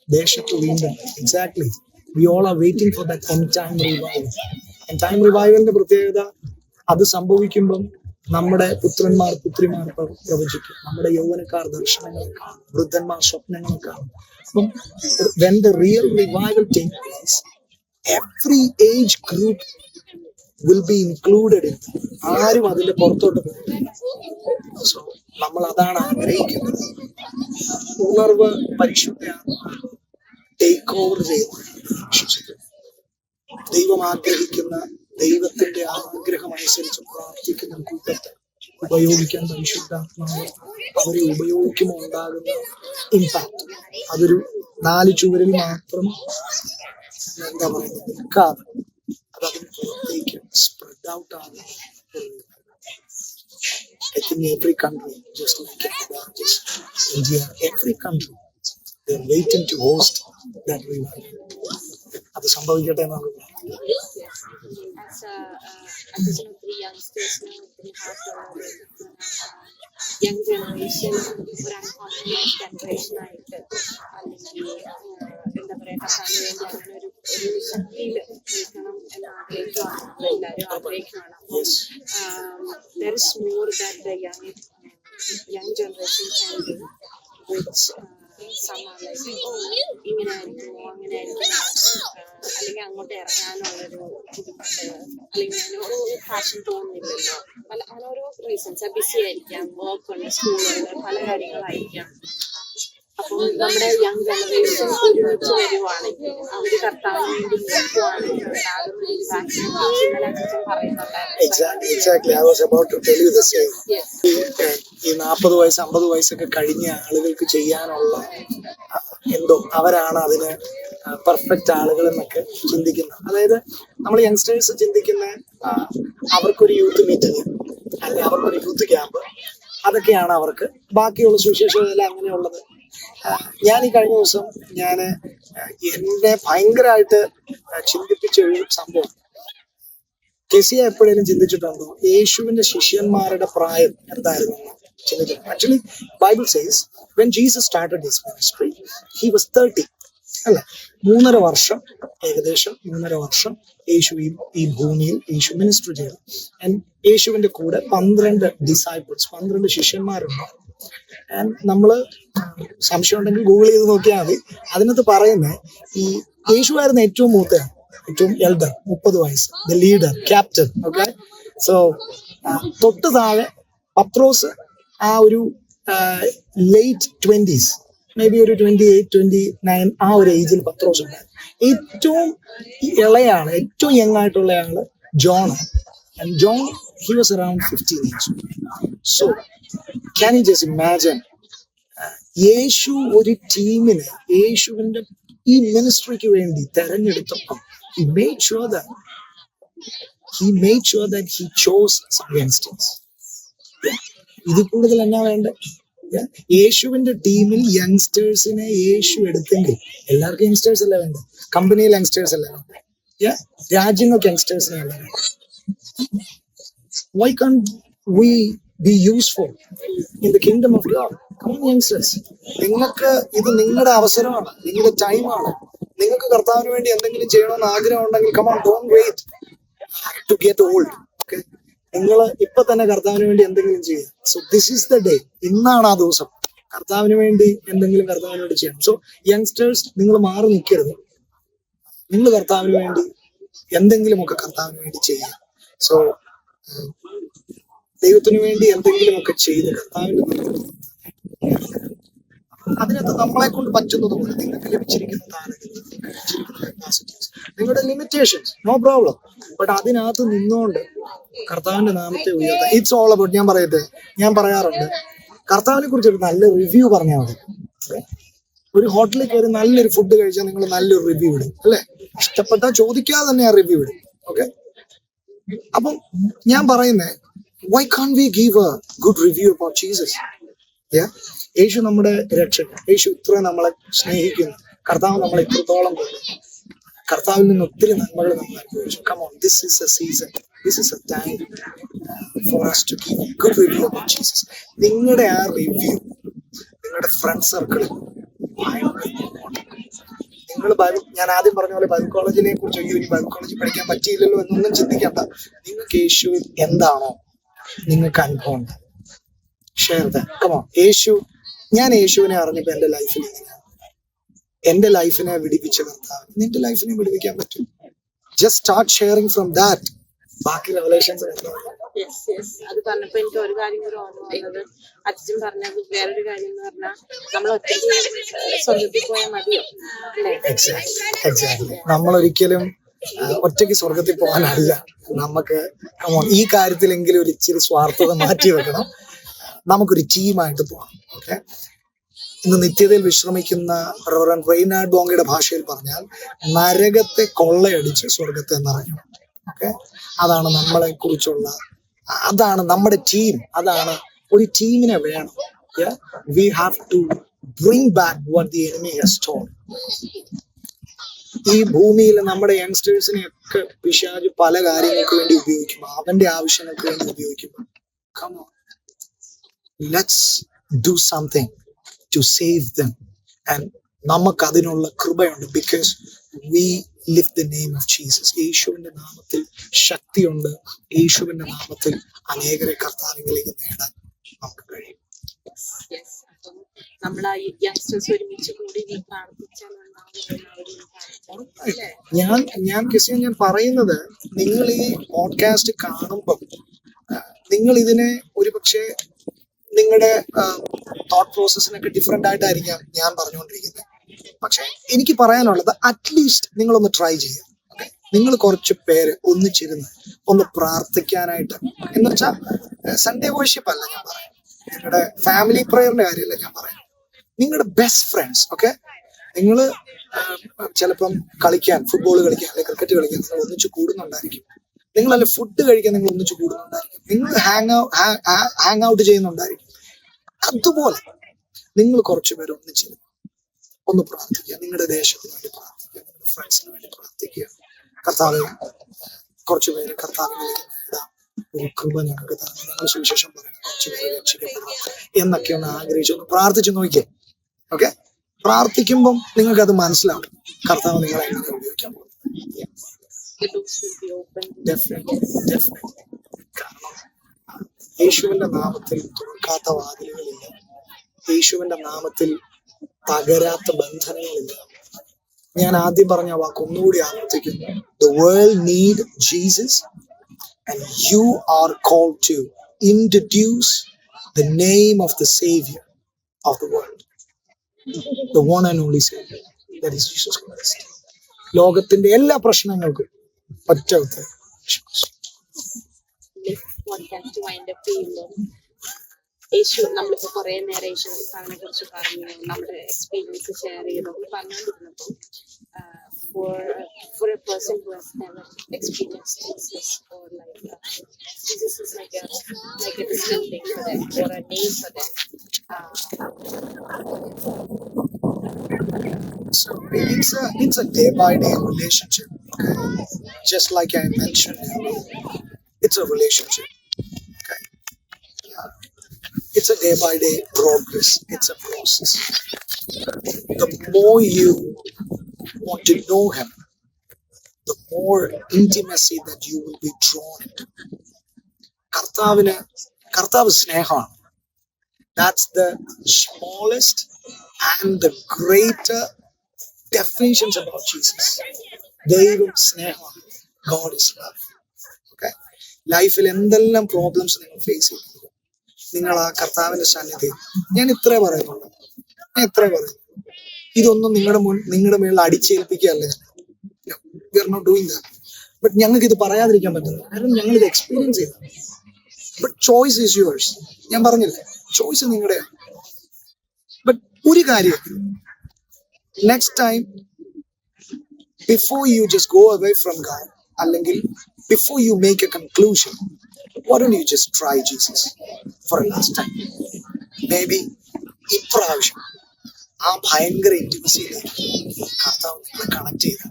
ദേശത്ത് വീണ്ടും exactly we all are waiting for that end time revival. End time revivalന്റെ പ്രത്യേകത, അത് സംഭവിക്കുമ്പം നമ്മുടെ പുത്രന്മാർ പുത്രിമാർ പ്രവചിക്കും, നമ്മുടെ യൗവനക്കാർ ദർശനങ്ങൾ കാണും, വൃദ്ധന്മാർ സ്വപ്നങ്ങൾ കാണും. അപ്പം when the real revival takes place, every age group will be included in. ആരും അതിന്റെ പുറത്തോട്ട് പോകും. സോ നമ്മൾ അതാണ് ആഗ്രഹിക്കുന്നത്. ഉണർവ് പരിശുദ്ധ ടേക്ക് ഓവർ ചെയ്യുന്നു. ദൈവം ആഗ്രഹിക്കുന്ന, ദൈവത്തിന്റെ ആഗ്രഹം അനുസരിച്ച് പ്രാർത്ഥിക്കുന്ന കൂട്ടത്തെ ഉപയോഗിക്കാൻ പരിശുദ്ധാത്മാവ് അവരെ ഉപയോഗിക്കുമ്പോൾ ഉണ്ടാകുന്ന ഇമ്പാക്ട്, അതൊരു 4 ചുവരിൽ മാത്രം എന്താ പറയുക നിൽക്കാതെ അതതിന് പുറത്തേക്ക് സ്പ്രെഡ് ഔട്ട് ആകും. I think every country, just like India, every country, they are waiting to host that revival. അത് സംഭവിക്കട്ടെ എന്നാണ്. അച്ഛൻ ഒത്തിരി യങ്സ്റ്റേഴ്സിന് ഒത്തിരി ഹാർട്ടുള്ള യങ് ജനറേഷൻ ഒരു അൺകോംപ്രമൈസ് ജനറേഷനായിട്ട് അല്ലെങ്കിൽ എന്താ പറയുക കർത്താവിന് വേണ്ടി അങ്ങനെ ഒരു ശക്തിയിൽ നിൽക്കണം എന്ന് ആഗ്രഹിക്കുകയാണ് എല്ലാവരും ആഗ്രഹിക്കുകയാണ്. അപ്പം there is more that the young generation can do, which some are like, ഇങ്ങനെ ആയിരിക്കുമോ അങ്ങനെ ആയിരിക്കുമോ, അല്ലെങ്കിൽ അങ്ങോട്ട് ഇറങ്ങാനുള്ളൊരു ബുദ്ധിമുട്ട്, അല്ലെങ്കിൽ അതിനോട് പാഷൻ തോന്നുന്നില്ലല്ലോ, പല ഓരോ റീസൺസ്, ബിസി ആയിരിക്കാം, വർക്ക് ഉണ്ട്, സ്കൂളുണ്ട്, പല കാര്യങ്ങളായിരിക്കാം. അപ്പം നമ്മുടെ യങ് ജനറേഷൻ ഒരുമിച്ച് വരുവാണെങ്കിൽ അവര് കർത്താവിന് വേണ്ടി നിൽക്കുവാണെങ്കിൽ ഉണ്ടാകുന്ന ഇമ്പാക്ട് ഇന്നലെ അച്ഛൻ പറയുന്നുണ്ടായിരുന്നു. Exactly. I was about to tell you the same. ഈ 40 വയസ്സ് 50 വയസ്സൊക്കെ കഴിഞ്ഞ ആളുകൾക്ക് ചെയ്യാനുള്ള എന്തോ അവരാണ് അതിന് പെർഫെക്റ്റ് ആളുകൾ എന്നൊക്കെ ചിന്തിക്കുന്നത്. അതായത് നമ്മൾ യങ്സ്റ്റേഴ്സ് ചിന്തിക്കുന്ന അവർക്കൊരു യൂത്ത് മീറ്റിംഗ് അല്ലെങ്കിൽ അവർക്കൊരു യൂത്ത് ക്യാമ്പ് അതൊക്കെയാണ് അവർക്ക്. ബാക്കിയുള്ള സുവിശേഷമെല്ലാം അങ്ങനെയുള്ളത്. ഞാൻ ഈ കഴിഞ്ഞ ദിവസം എന്നെ ഭയങ്കരമായിട്ട് ചിന്തിപ്പിച്ച ഒരു സംഭവം, കെസിയ എപ്പോഴേലും ചിന്തിച്ചിട്ടുണ്ടോ യേശുവിന്റെ ശിഷ്യന്മാരുടെ പ്രായം എന്തായിരുന്നു ചിന്തിച്ചിട്ടുണ്ടോ? Actually Bible says when Jesus started his ministry he was 30 അല്ലെ, 3.5 വർഷം, ഏകദേശം 3.5 വർഷം യേശു ഈ ഭൂമിയിൽ യേശു മിനിസ്റ്റർ ചെയ്തു. യേശുവിന്റെ കൂടെ 12 ഡിസൈപ്പിൾസ് 12 ശിഷ്യന്മാരുണ്ടാവും. നമ്മള് സംശയം ഉണ്ടെങ്കിൽ ഗൂഗിൾ ചെയ്ത് നോക്കിയാൽ മതി. അതിനകത്ത് പറയുന്നത് ഈ യേശുവായിരുന്നു ഏറ്റവും മൂത്തയാണ്, ഏറ്റവും എൽഡർ, 30 വയസ്സ്, the leader, captain. Okay, so തൊട്ട് താഴെ പത്രോസ് ആ ഒരു ലേറ്റ് 20s, മേ ബി ഒരു 28, 29 ആ ഒരു ഏജിൽ പത്രോസ് ഉണ്ട്. ഏറ്റവും ഇളയാണ്, ഏറ്റവും യങ് ആയിട്ടുള്ള ആള് John. John he was around 15 years old. So can you just imagine യേശു ഒരു ടീമിനെ യേശുവിന്റെ ഈ മിനിസ്ട്രിക്ക് വേണ്ടി തെരഞ്ഞെടുത്തപ്പോൾ he made sure that he chose some youngsters. ഇത് കൂടുതൽ എന്നാ വേണ്ട? യേശുവിന്റെ ടീമിൽ യങ്സ്റ്റേഴ്സിനെ യേശു എടുത്തെങ്കിൽ എല്ലാവർക്കും യങ്സ്റ്റേഴ്സ് അല്ലേ വേണ്ട? കമ്പനിയിൽ യങ്സ്റ്റേഴ്സ് അല്ലേ വേണ്ട? രാജ്യങ്ങൾക്ക് യങ്സ്റ്റേഴ്സിനെ അല്ലേ വേണ്ട? Why can't we be useful in the kingdom of God? Come on, youngsters. ഇത് നിങ്ങളുടെ അവസരമാണ്, നിങ്ങളുടെ ടൈമാണ്. നിങ്ങൾക്ക് കർത്താവിന് വേണ്ടി എന്തെങ്കിലും ചെയ്യണമെന്ന് ആഗ്രഹം ഉണ്ടെങ്കിൽ come on, don't wait to get old. Okay? നിങ്ങൾ ഇപ്പൊ തന്നെ കർത്താവിന് വേണ്ടി എന്തെങ്കിലും ചെയ്യുക. So this is the day. ഇന്നാണ് ആ ദിവസം. കർത്താവിന് വേണ്ടി എന്തെങ്കിലും കർത്താവിന് വേണ്ടി ചെയ്യണം. സോ യങ്സ്റ്റേഴ്സ്, നിങ്ങൾ മാറി നിൽക്കരുത്. നിങ്ങൾ കർത്താവിന് വേണ്ടി എന്തെങ്കിലുമൊക്കെ കർത്താവിന് വേണ്ടി ചെയ്യുക. സോ ദൈവത്തിന് വേണ്ടി എന്തെങ്കിലുമൊക്കെ ചെയ്ത് കർത്താവിന്റെ അതിനകത്ത് നമ്മളെ കൊണ്ട് പറ്റുന്നത് പോലെ നിങ്ങൾക്ക് ലഭിച്ചിരിക്കുന്ന താരങ്ങൾ, നിങ്ങളുടെ ലിമിറ്റേഷൻസ്, നോ പ്രോബ്ലം. ബട്ട് അതിനകത്ത് നിന്നുകൊണ്ട് കർത്താവിന്റെ നാമത്തെ ഉയർത്താം. It's all about. ഞാൻ പറയാറുണ്ട്, കർത്താവിനെ കുറിച്ച് ഒരു നല്ല റിവ്യൂ പറഞ്ഞാൽ മതി. ഒരു ഹോട്ടലിൽ കയറി നല്ലൊരു ഫുഡ് കഴിച്ചാൽ നിങ്ങൾ നല്ലൊരു റിവ്യൂ ഇടും അല്ലെ? ഇഷ്ടപ്പെട്ടാൽ ചോദിക്കാതെ തന്നെ ആ റിവ്യൂ ഇടും. ഓക്കെ, അപ്പം ഞാൻ പറയുന്നേ, why can't we give a good review about Jesus? യേശു നമ്മുടെ രക്ഷകൻ. യേശു ഇത്ര നമ്മളെ സ്നേഹിക്കുന്നു. കർത്താവ് നമ്മളെ ഇത്രത്തോളം കൊല്ലുന്നു. കർത്താവിൽ നിന്ന് ഒത്തിരി നന്മകൾ നമ്മൾ അനുഭവിച്ചു. Come on, this is a season, this is a time for us to give a good review about Jesus. നിങ്ങളുടെ ആ റിവ്യൂ നിങ്ങളുടെ ഫ്രണ്ട് സർക്കിളിൽ നിങ്ങൾ ഞാൻ ആദ്യം പറഞ്ഞ പോലെ ബൈബിൾ കോളേജിനെ കുറിച്ച് ഇനി ബൈബിൾ കോളേജിൽ പഠിക്കാൻ പറ്റിയില്ലല്ലോ എന്നൊന്നും ചിന്തിക്കണ്ട. നിങ്ങൾക്ക് യേശുവിൽ എന്താണോ നിങ്ങൾക്ക് അനുഭവം ഉണ്ട്, ഷെയർ ദാറ്റ്. Come on. ഞാൻ യേശുവിനെ അറിഞ്ഞപ്പോൾ എന്റെ ലൈഫിൽ എന്റെ ലൈഫിനെ വിടിപ്പിച്ച കർത്താവ് നിന്റെ ലൈഫിനെ വിടിപ്പിക്കാൻ പറ്റും. Just start sharing from that. ബാക്കി റെവലേഷൻസ് അത് പറഞ്ഞപ്പോ എനിക്ക് ഒരു കാര്യം കൂടി ഓർമ്മ വന്നത്, അച്ഛൻ പറഞ്ഞത് വേറൊരു കാര്യം എന്ന് പറഞ്ഞാൽ നമ്മൾ ഒറ്റയ്ക്ക് സ്വർഗത്തിൽ പോയാൽ മതിയോ? എക്സാക്ട്ലി. നമ്മളൊരിക്കലും ഒറ്റയ്ക്ക് സ്വർഗത്തിൽ പോകാനല്ല. നമുക്ക് ഈ കാര്യത്തിലെങ്കിലും ഒരു ഇച്ചിരി സ്വാർത്ഥത മാറ്റി വെക്കണം. നമുക്കൊരു ടീമായിട്ട് പോകാം. ഓക്കെ, ഇന്ന് നിത്യതയിൽ വിശ്രമിക്കുന്ന റവറൻഡ് റെയ്നാർഡ് ബോങ്കയുടെ ഭാഷയിൽ പറഞ്ഞാൽ നരകത്തെ കൊള്ളയടിച്ച് സ്വർഗത്തെ നിറയണം. ഓക്കെ, അതാണ് നമ്മളെ കുറിച്ചുള്ള, അതാണ് നമ്മുടെ ടീം. അതാണ് ഒരു ടീമിനെ വേണം. We have to bring back what the enemy has stolen. ഈ ഭൂമിയിൽ നമ്മുടെ യങ്സ്റ്റേഴ്സിനെ ഒക്കെ പിശാച് പല കാര്യങ്ങൾക്ക് വേണ്ടി ഉപയോഗിക്കുമ്പോൾ, അവന്റെ ആവശ്യങ്ങൾക്ക് വേണ്ടി ഉപയോഗിക്കുമ്പോൾ, come on, let's do something to save them. And നമുക്ക് അതിനുള്ള കൃപയുണ്ട്, because we lift the name of Jesus. യേശുവിന്റെ നാമത്തിൽ ശക്തിയുണ്ട്. യേശുവിന്റെ നാമത്തിൽ അനേകരെ കർത്താവിലേക്ക് നേടാൻ നമുക്ക് കഴിയും. Yes. അപ്പം നമ്മളാ യങ്സ്റ്റേഴ്സ് ഒരുമിച്ച് കൂടി നീ പ്രാർത്ഥിച്ചാൽ ഞാൻ ക്രിസ്ത്യൻ, ഞാൻ പറയുന്നത്, നിങ്ങൾ ഈ പോഡ്കാസ്റ്റ് കാണുമ്പോൾ നിങ്ങൾ ഇതിനെ ഒരു പക്ഷേ നിങ്ങളുടെ തോട്ട് പ്രോസസ്സിനൊക്കെ ഡിഫറെന്റ് ആയിട്ടായിരിക്കാം ഞാൻ പറഞ്ഞുകൊണ്ടിരിക്കുന്നത്. പക്ഷെ എനിക്ക് പറയാനുള്ളത്, അറ്റ്ലീസ്റ്റ് നിങ്ങളൊന്ന് ട്രൈ ചെയ്യുക. നിങ്ങൾ കുറച്ച് പേര് ഒന്നിച്ചിരുന്ന് ഒന്ന് പ്രാർത്ഥിക്കാനായിട്ട്, എന്ന് വെച്ചാൽ സൺഡേ വർഷിപ്പ് അല്ല ഞാൻ പറയാം, നിങ്ങളുടെ ഫാമിലി പ്രയറിന്റെ കാര്യമല്ല ഞാൻ പറയാം, നിങ്ങളുടെ ബെസ്റ്റ് ഫ്രണ്ട്സ്. ഓക്കെ, നിങ്ങൾ ചിലപ്പം കളിക്കാൻ, ഫുട്ബോൾ കളിക്കാൻ അല്ലെങ്കിൽ ക്രിക്കറ്റ് കളിക്കാൻ നിങ്ങൾ ഒന്നിച്ച് കൂടുന്നുണ്ടായിരിക്കും. നിങ്ങളല്ല ഫുഡ് കഴിക്കാൻ നിങ്ങൾ ഒന്നിച്ച് കൂടുന്നുണ്ടായിരിക്കും. നിങ്ങൾ ഹാങ് ഔട്ട് ചെയ്യുന്നുണ്ടായിരിക്കും. അതുപോലെ നിങ്ങൾ കുറച്ച് പേര് ഒന്നിച്ച് ഒന്ന് പ്രാർത്ഥിക്കുക. നിങ്ങളുടെ ദേശത്തിന് വേണ്ടി പ്രാർത്ഥിക്കുക, നിങ്ങളുടെ ഫ്രണ്ട്സിന് വേണ്ടി പ്രാർത്ഥിക്കുക. കർത്താവ് കുറച്ച് പേര് കർത്താവിലേക്ക് നേടാം, ഒരു കൃപ ഞങ്ങൾക്ക് തന്നെ, നിങ്ങൾ സുവിശേഷം പറയുന്ന കുറച്ച് പേര് രക്ഷിക്കപ്പെടാം എന്നൊക്കെ ഒന്ന് ആഗ്രഹിച്ച് ഒന്ന് പ്രാർത്ഥിച്ചു നോക്കിയേ. ഓക്കെ, പ്രാർത്ഥിക്കുമ്പം നിങ്ങൾക്ക് അത് മനസ്സിലാവും കർത്താവ് നിങ്ങളെ എങ്ങനെ ഉപയോഗിക്കാൻ പോകും. കാരണം യേശുവിന്റെ നാമത്തിൽ തുറക്കാത്ത വാതിലുകളില്ല, യേശുവിന്റെ നാമത്തിൽ തകരാത്ത ബന്ധനങ്ങളില്ല. ഞാൻ ആദ്യം പറഞ്ഞ വാക്ക് ഒന്നുകൂടി ആവർത്തിക്കുന്നു. The world need Jesus and you are called to introduce the name of the Savior of the world, the one and only Savior, that is Jesus Christ. ലോകത്തിന്റെ എല്ലാ പ്രശ്നങ്ങൾക്കും ഒറ്റ ഉത്തരം. യേശു, നമ്മളിപ്പോ കുറെ നേരം യേശു കർത്താവിനെ കുറിച്ച് പറഞ്ഞു, നമ്മുടെ എക്സ്പീരിയൻസ് ഷെയർ ചെയ്തു പറഞ്ഞുകൊണ്ടിരുന്നപ്പോൾ, for a person who has never experienced Jesus, or Jesus is like a distant thing for them, or a name for them. So it's a day by day relationship. Just like I mentioned, it's a relationship. Okay, it's a day by day progress. It's a process. The more you want to know Him, the more intimacy that you will be drawn into. കർത്താവ് സ്നേഹമാണ്. That's the smallest and the greater definitions about Jesus. ദൈവം സ്നേഹമാണ്. God is love. Okay, ലൈഫിൽ എന്തെല്ലാം problems നിങ്ങൾ face ചെയ്യുന്നു, നിങ്ങൾ ആ കർത്താവിന്റെ സാന്നിധ്യം, ഞാൻ ഇത്രേ പറയുന്നുള്ളൂ. ഇതൊന്നും നിങ്ങളുടെ മേളിൽ അടിച്ചേൽപ്പിക്കുകയല്ലേ. We are not doing that. But ഞങ്ങൾക്ക് ഇത് പറയാതിരിക്കാൻ പറ്റുന്നില്ല, കാരണം ഞങ്ങൾ ഇത് എക്സ്പീരിയൻസ് ചെയ്തു. But choice is yours. ഞാൻ പറഞ്ഞില്ലേ, ചോയ്സ് നിങ്ങളുടെയാണ്. ബട്ട് ഒരു കാര്യം, next time before you just go away from God, അല്ലെങ്കിൽ before you make a conclusion, why don't you just try Jesus for a last time? Maybe ഇപ്രാവശ്യം ആ ഭയങ്കര ഇന്റിമസിയിലേക്ക് കർത്താവ് നിങ്ങളെ കണക്ട് ചെയ്ത,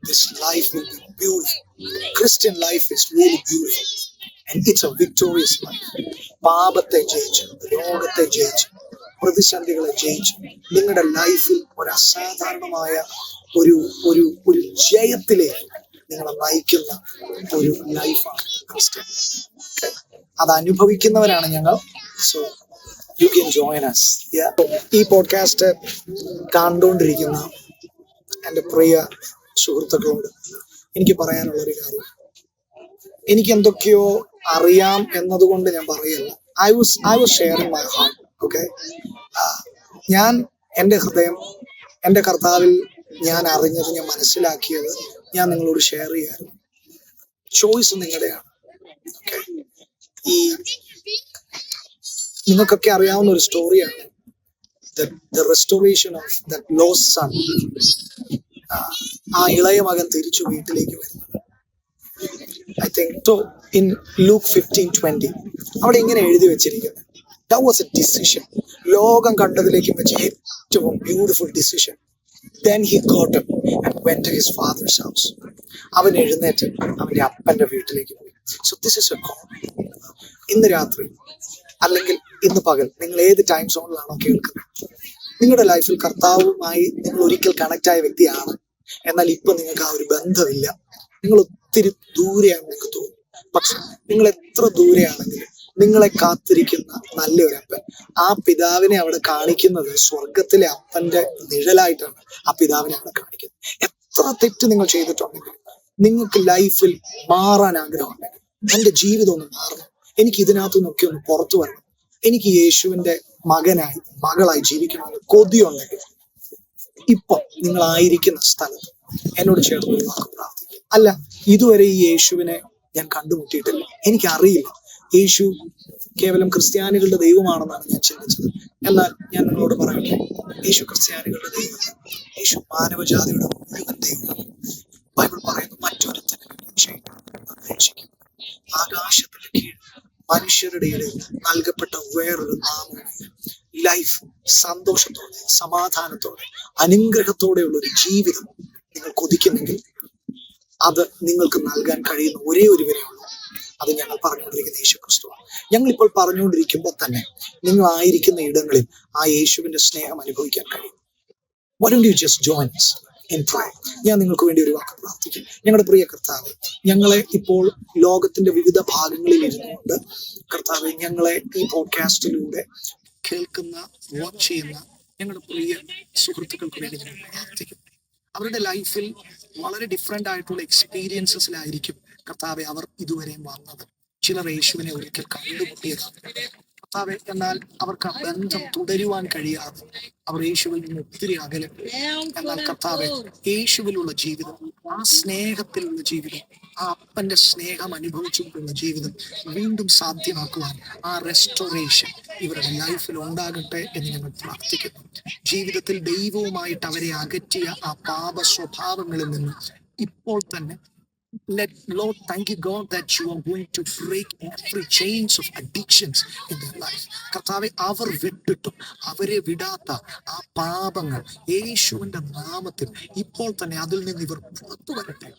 this life will be beautiful. Christian life is really beautiful and it's a victorious life. പാപത്തെ ജയിച്ച്, രോഗത്തെ ജയിച്ച്, പ്രതിസന്ധികളെ ജയിച്ച്, നിങ്ങളുടെ ലൈഫിൽ ഒരു അസാധാരണമായ ഒരു ഒരു ഒരു ജയത്തിലേക്ക് നിങ്ങളെ നയിക്കുന്ന ഒരു ലൈഫാണ് ക്രിസ്ത്യൻ. അത് അനുഭവിക്കുന്നവരാണ് ഞങ്ങൾ. So you can join us. ഈ പോഡ്കാസ്റ്റ് കണ്ടുകൊണ്ടിരിക്കുന്ന എൻ്റെ പ്രിയ സുഹൃത്തുക്കളോട് എനിക്ക് പറയാനുള്ള ഒരു കാര്യം, എനിക്ക് എന്തൊക്കെയോ അറിയാം എന്നതുകൊണ്ട് ഞാൻ പറയല്ല. I was sharing my heart. Okay, ഞാൻ എൻ്റെ ഹൃദയം, എൻ്റെ കർത്താവിൽ ഞാൻ അറിഞ്ഞത്, ഞാൻ മനസ്സിലാക്കിയത് ഞാൻ നിങ്ങളോട് ഷെയർ ചെയ്യാറുണ്ട്. ചോയ്സ് നിങ്ങളുടെയാണ്. ഓക്കെ, ഈ നിങ്ങൾക്കൊക്കെ അറിയാവുന്ന ഒരു സ്റ്റോറിയാണ്, the restoration of that lost son. ആ ഇളയ മകൻ തിരിച്ചു വീട്ടിലേക്ക് വരുന്നത്. I think so in Luke 15:20 അവിടെ ഇങ്ങനെ എഴുതി വെച്ചിരിക്കുന്നത്, that was a decision. ലോകം കണ്ടതിലേക്കും വെച്ച് ഏറ്റവും beautiful decision. Then he got up and went to his father's house. അവൻ എഴുന്നേറ്റ് അവന്റെ അപ്പന്റെ വീട്ടിലേക്ക് പോയി. So this is A call. ഇന്ന് രാത്രി അല്ലെങ്കിൽ ഇന്ന് പകൽ നിങ്ങൾ ഏത് ടൈം സോണിലാണോ കേൾക്കുന്നത്, നിങ്ങളുടെ ലൈഫിൽ കർത്താവുമായി നിങ്ങൾ ഒരിക്കൽ കണക്ട് ആയ വ്യക്തിയാണ്, എന്നാൽ ഇപ്പൊ നിങ്ങൾക്ക് ആ ഒരു ബന്ധമില്ല, നിങ്ങൾ ഒത്തിരി ദൂരെയാണെന്ന് നിങ്ങൾക്ക് തോന്നും. പക്ഷെ നിങ്ങൾ എത്ര ദൂരെയാണെങ്കിലും നിങ്ങളെ കാത്തിരിക്കുന്ന നല്ലൊരു അപ്പൻ, ആ പിതാവിനെ അവിടെ കാണിക്കുന്നത് സ്വർഗത്തിലെ അപ്പന്റെ നിഴലായിട്ടാണ് ആ പിതാവിനെ അവിടെ കാണിക്കുന്നത്. എത്ര തെറ്റ് നിങ്ങൾ ചെയ്തിട്ടുണ്ടെങ്കിലും നിങ്ങൾക്ക് ലൈഫിൽ മാറാൻ ആഗ്രഹമുണ്ടെങ്കിൽ, എന്റെ ജീവിതം ഒന്ന് മാറണം, എനിക്ക് ഇതിനകത്തു നിന്നൊക്കെ ഒന്ന് പുറത്തു വരണം, എനിക്ക് യേശുവിന്റെ മകനായി മകളായി ജീവിക്കണമെന്ന് കൊതിയുണ്ടെങ്കിൽ ഇപ്പം നിങ്ങളായിരിക്കുന്ന സ്ഥലത്ത് എന്നോട് ചേർന്ന് ഒരു വാക്ക് പ്രാർത്ഥിക്കുക. അല്ല, ഇതുവരെ ഈ യേശുവിനെ ഞാൻ കണ്ടുമുട്ടിയിട്ടില്ല, എനിക്കറിയില്ല, യേശു കേവലം ക്രിസ്ത്യാനികളുടെ ദൈവമാണെന്നാണ് ഞാൻ ചിന്തിച്ചത്. എന്നാൽ ഞാൻ നിങ്ങളോട് പറയട്ടെ, യേശു ക്രിസ്ത്യാനികളുടെ ദൈവമല്ല, യേശു മാനവജാതിയുടെ മുഴുവൻ ദൈവമാണ്. ബൈബിൾ പറയുന്നു, മറ്റൊരുത്തനും രക്ഷിക്കും ആകാശത്തിന്റെ കീഴിൽ മനുഷ്യരുടെ ഇടയിൽ നൽകപ്പെട്ട വേറൊരു നാമവും. ലൈഫ് സന്തോഷത്തോടെ, സമാധാനത്തോടെ, അനുഗ്രഹത്തോടെയുള്ള ഒരു ജീവിതം നിങ്ങൾ കൊതിക്കുന്നെങ്കിൽ അത് നിങ്ങൾക്ക് നൽകാൻ കഴിയുന്ന ഒരേ ഒരുവരേ ഉള്ളൂ. അത് ഞങ്ങൾ പറഞ്ഞുകൊണ്ടിരിക്കുന്ന യേശു ക്രിസ്തുവാണ്. ഞങ്ങൾ ഇപ്പോൾ പറഞ്ഞുകൊണ്ടിരിക്കുമ്പോൾ തന്നെ നിങ്ങളായിരിക്കുന്ന ഇടങ്ങളിൽ ആ യേശുവിന്റെ സ്നേഹം അനുഭവിക്കാൻ കഴിയും. Why don't you just join us in prayer? ഞാൻ നിങ്ങൾക്ക് വേണ്ടി ഒരു വാക്ക് പ്രാർത്ഥിക്കും. ഞങ്ങളുടെ പ്രിയ കർത്താവേ, ഞങ്ങളെ ഇപ്പോൾ ലോകത്തിന്റെ വിവിധ ഭാഗങ്ങളിൽ ഇരുന്നുകൊണ്ട് കർത്താവെ, ഞങ്ങളെ ഈ പോഡ്കാസ്റ്റിലൂടെ കേൾക്കുന്ന, വാച്ച് ചെയ്യുന്ന ഞങ്ങളുടെ പ്രിയ സുഹൃത്തുക്കൾക്ക് വേണ്ടി ഞങ്ങൾ പ്രാർത്ഥിക്കും. അവരുടെ ലൈഫിൽ വളരെ ഡിഫറെന്റ് ആയിട്ടുള്ള എക്സ്പീരിയൻസസിലായിരിക്കും കർത്താവെ അവർ ഇതുവരെയും വന്നത്. ചിലർ യേശുവിനെ ഒരിക്കൽ കണ്ടുമുട്ടിയതാണ് കർത്താവെ, എന്നാൽ അവർക്ക് ആ ബന്ധം തുടരുവാൻ കഴിയാതെ അവർ യേശുവിൽ നിന്ന് ഒത്തിരി അകലെ. എന്നാൽ കർത്താവെ, യേശുവിലുള്ള ജീവിതം, ആ സ്നേഹത്തിലുള്ള ജീവിതം, ആ അപ്പന്റെ സ്നേഹം അനുഭവിച്ചുകൊണ്ടുള്ള ജീവിതം വീണ്ടും സാധ്യമാക്കുവാൻ ആ റെസ്റ്റോറേഷൻ ഇവരുടെ ലൈഫിൽ ഉണ്ടാകട്ടെ എന്ന് ഞങ്ങൾ പ്രാർത്ഥിക്കുന്നു. ജീവിതത്തിൽ ദൈവവുമായിട്ട് അവരെ അകറ്റിയ ആ പാപ സ്വഭാവങ്ങളിൽ നിന്ന് ഇപ്പോൾ തന്നെ Lord, thank you God that you are going to break every chains of addictions in their life. കർത്താവെ, അവർ വിട്ടിട്ടും അവരെ വിടാത്ത ആ പാപങ്ങൾ യേശുവിന്റെ നാമത്തിൽ ഇപ്പോൾ തന്നെ അതിൽ നിന്ന് ഇവർ പുറത്തു വരട്ടെ.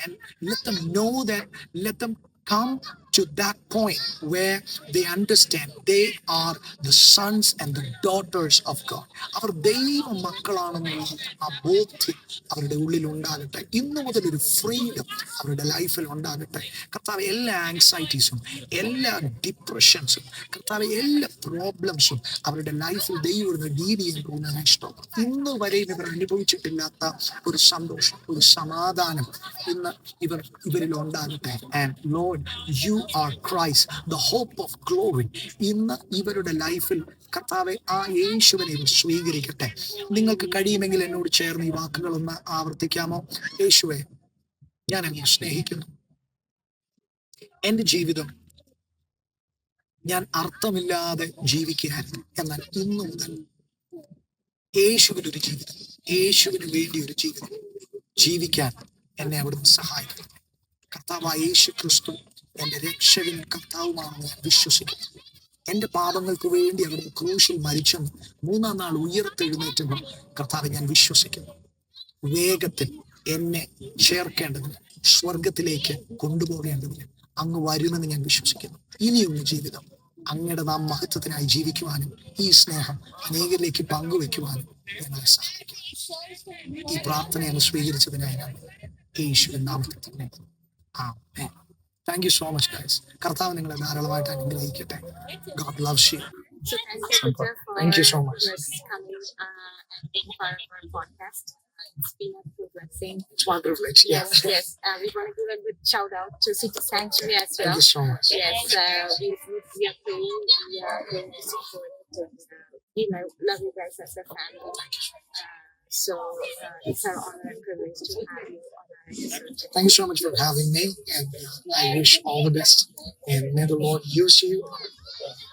And let them know that, let them come to that point where they understand they are the sons and the daughters of God. അവർ ദൈവ മക്കളാണെന്നുള്ള ആ ബോധ്യം അവരുടെ ഉള്ളിൽ ഉണ്ടാകട്ടെ. ഇന്നു മുതൽ ഒരു ഫ്രീഡം അവരുടെ ലൈഫിൽ ഉണ്ടാകട്ടെ. കർത്താവ്, എല്ലാ ആങ്സൈറ്റീസും, എല്ലാ ഡിപ്രഷൻസും, കർത്താവ്, എല്ലാ പ്രോബ്ലംസും അവരുടെ ലൈഫിൽ ദൈവം ഡീൽ ചെയ്യാൻ പോകുന്നതിന് ഇഷ്ടം. ഇന്ന് വരെയും ഇവർ അനുഭവിച്ചിട്ടില്ലാത്ത ഒരു സന്തോഷം, ഒരു സമാധാനം ഇന്ന് ഇവരിൽ ഉണ്ടാകട്ടെ. And Lord, you are Christ, the hope of glory. ഇന്ന് ഇവരുടെ ലൈഫിൽ കർത്താവെ ആ യേശുവിനെ ഇവർ സ്വീകരിക്കട്ടെ. നിങ്ങൾക്ക് കഴിയുമെങ്കിൽ എന്നോട് ചേർന്ന് ഈ വാക്കുകൾ ഒന്ന് ആവർത്തിക്കാമോ? യേശുവെ, ഞാൻ അങ്ങയെ സ്നേഹിക്കുന്നു. എന്റെ ജീവിതം ഞാൻ അർത്ഥമില്ലാതെ ജീവിക്കുകയായിരുന്നു. എന്നാൽ ഇന്നു മുതൽ യേശുവിനൊരു ജീവിതം, യേശുവിന് വേണ്ടി ഒരു ജീവിതം ജീവിക്കാൻ എന്നെ അവിടുന്ന് സഹായിക്കുന്നു. കർത്താവായ യേശു ക്രിസ്തു എന്റെ രക്ഷകനും കർത്താവുമാണെന്ന് ഞാൻ വിശ്വസിക്കുന്നു. എന്റെ പാപങ്ങൾക്ക് വേണ്ടി അവിടുന്ന് ക്രൂശിൽ മരിച്ചെന്ന് മൂന്നാം നാൾ ഉയർത്തെഴുന്നേറ്റെന്നും കർത്താവെ ഞാൻ വിശ്വസിക്കുന്നു. വേഗത്തിൽ എന്നെ ചേർക്കേണ്ടതിന്, സ്വർഗത്തിലേക്ക് കൊണ്ടുപോകേണ്ടതിന് അങ്ങ് വരുമെന്ന് ഞാൻ വിശ്വസിക്കുന്നു. ഇനിയുള്ള ജീവിതം അങ്ങയുടെ നാം മഹത്വത്തിനായി ജീവിക്കുവാനും ഈ സ്നേഹം അനേകരിലേക്ക് പങ്കുവെക്കുവാനും ഞങ്ങളെ സഹായിക്കും. ഈ പ്രാർത്ഥന അങ്ങ് സ്വീകരിച്ചതിനായി ഞാൻ യേശുവിൻ നാമത്തിൽ തന്നെ ആമേൻ. Thank you so much, guys. കർത്താവ് നിങ്ങളെ ധാരാളമായിട്ട് അനുഗ്രഹിക്കട്ടെ. God loves you. So thank you so much for coming and being part of our podcast. It's been a true blessing. It's my privilege. Yes. We want to give a good shout out to City Sanctuary as well. Thank you so much. Yes, we are praying. We are going to support it. And, love you guys as a family. So it's our honor and privilege to have you on our episode. Thank you so much for having me, and I wish all the best. And may the Lord use you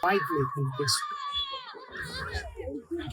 widely in this.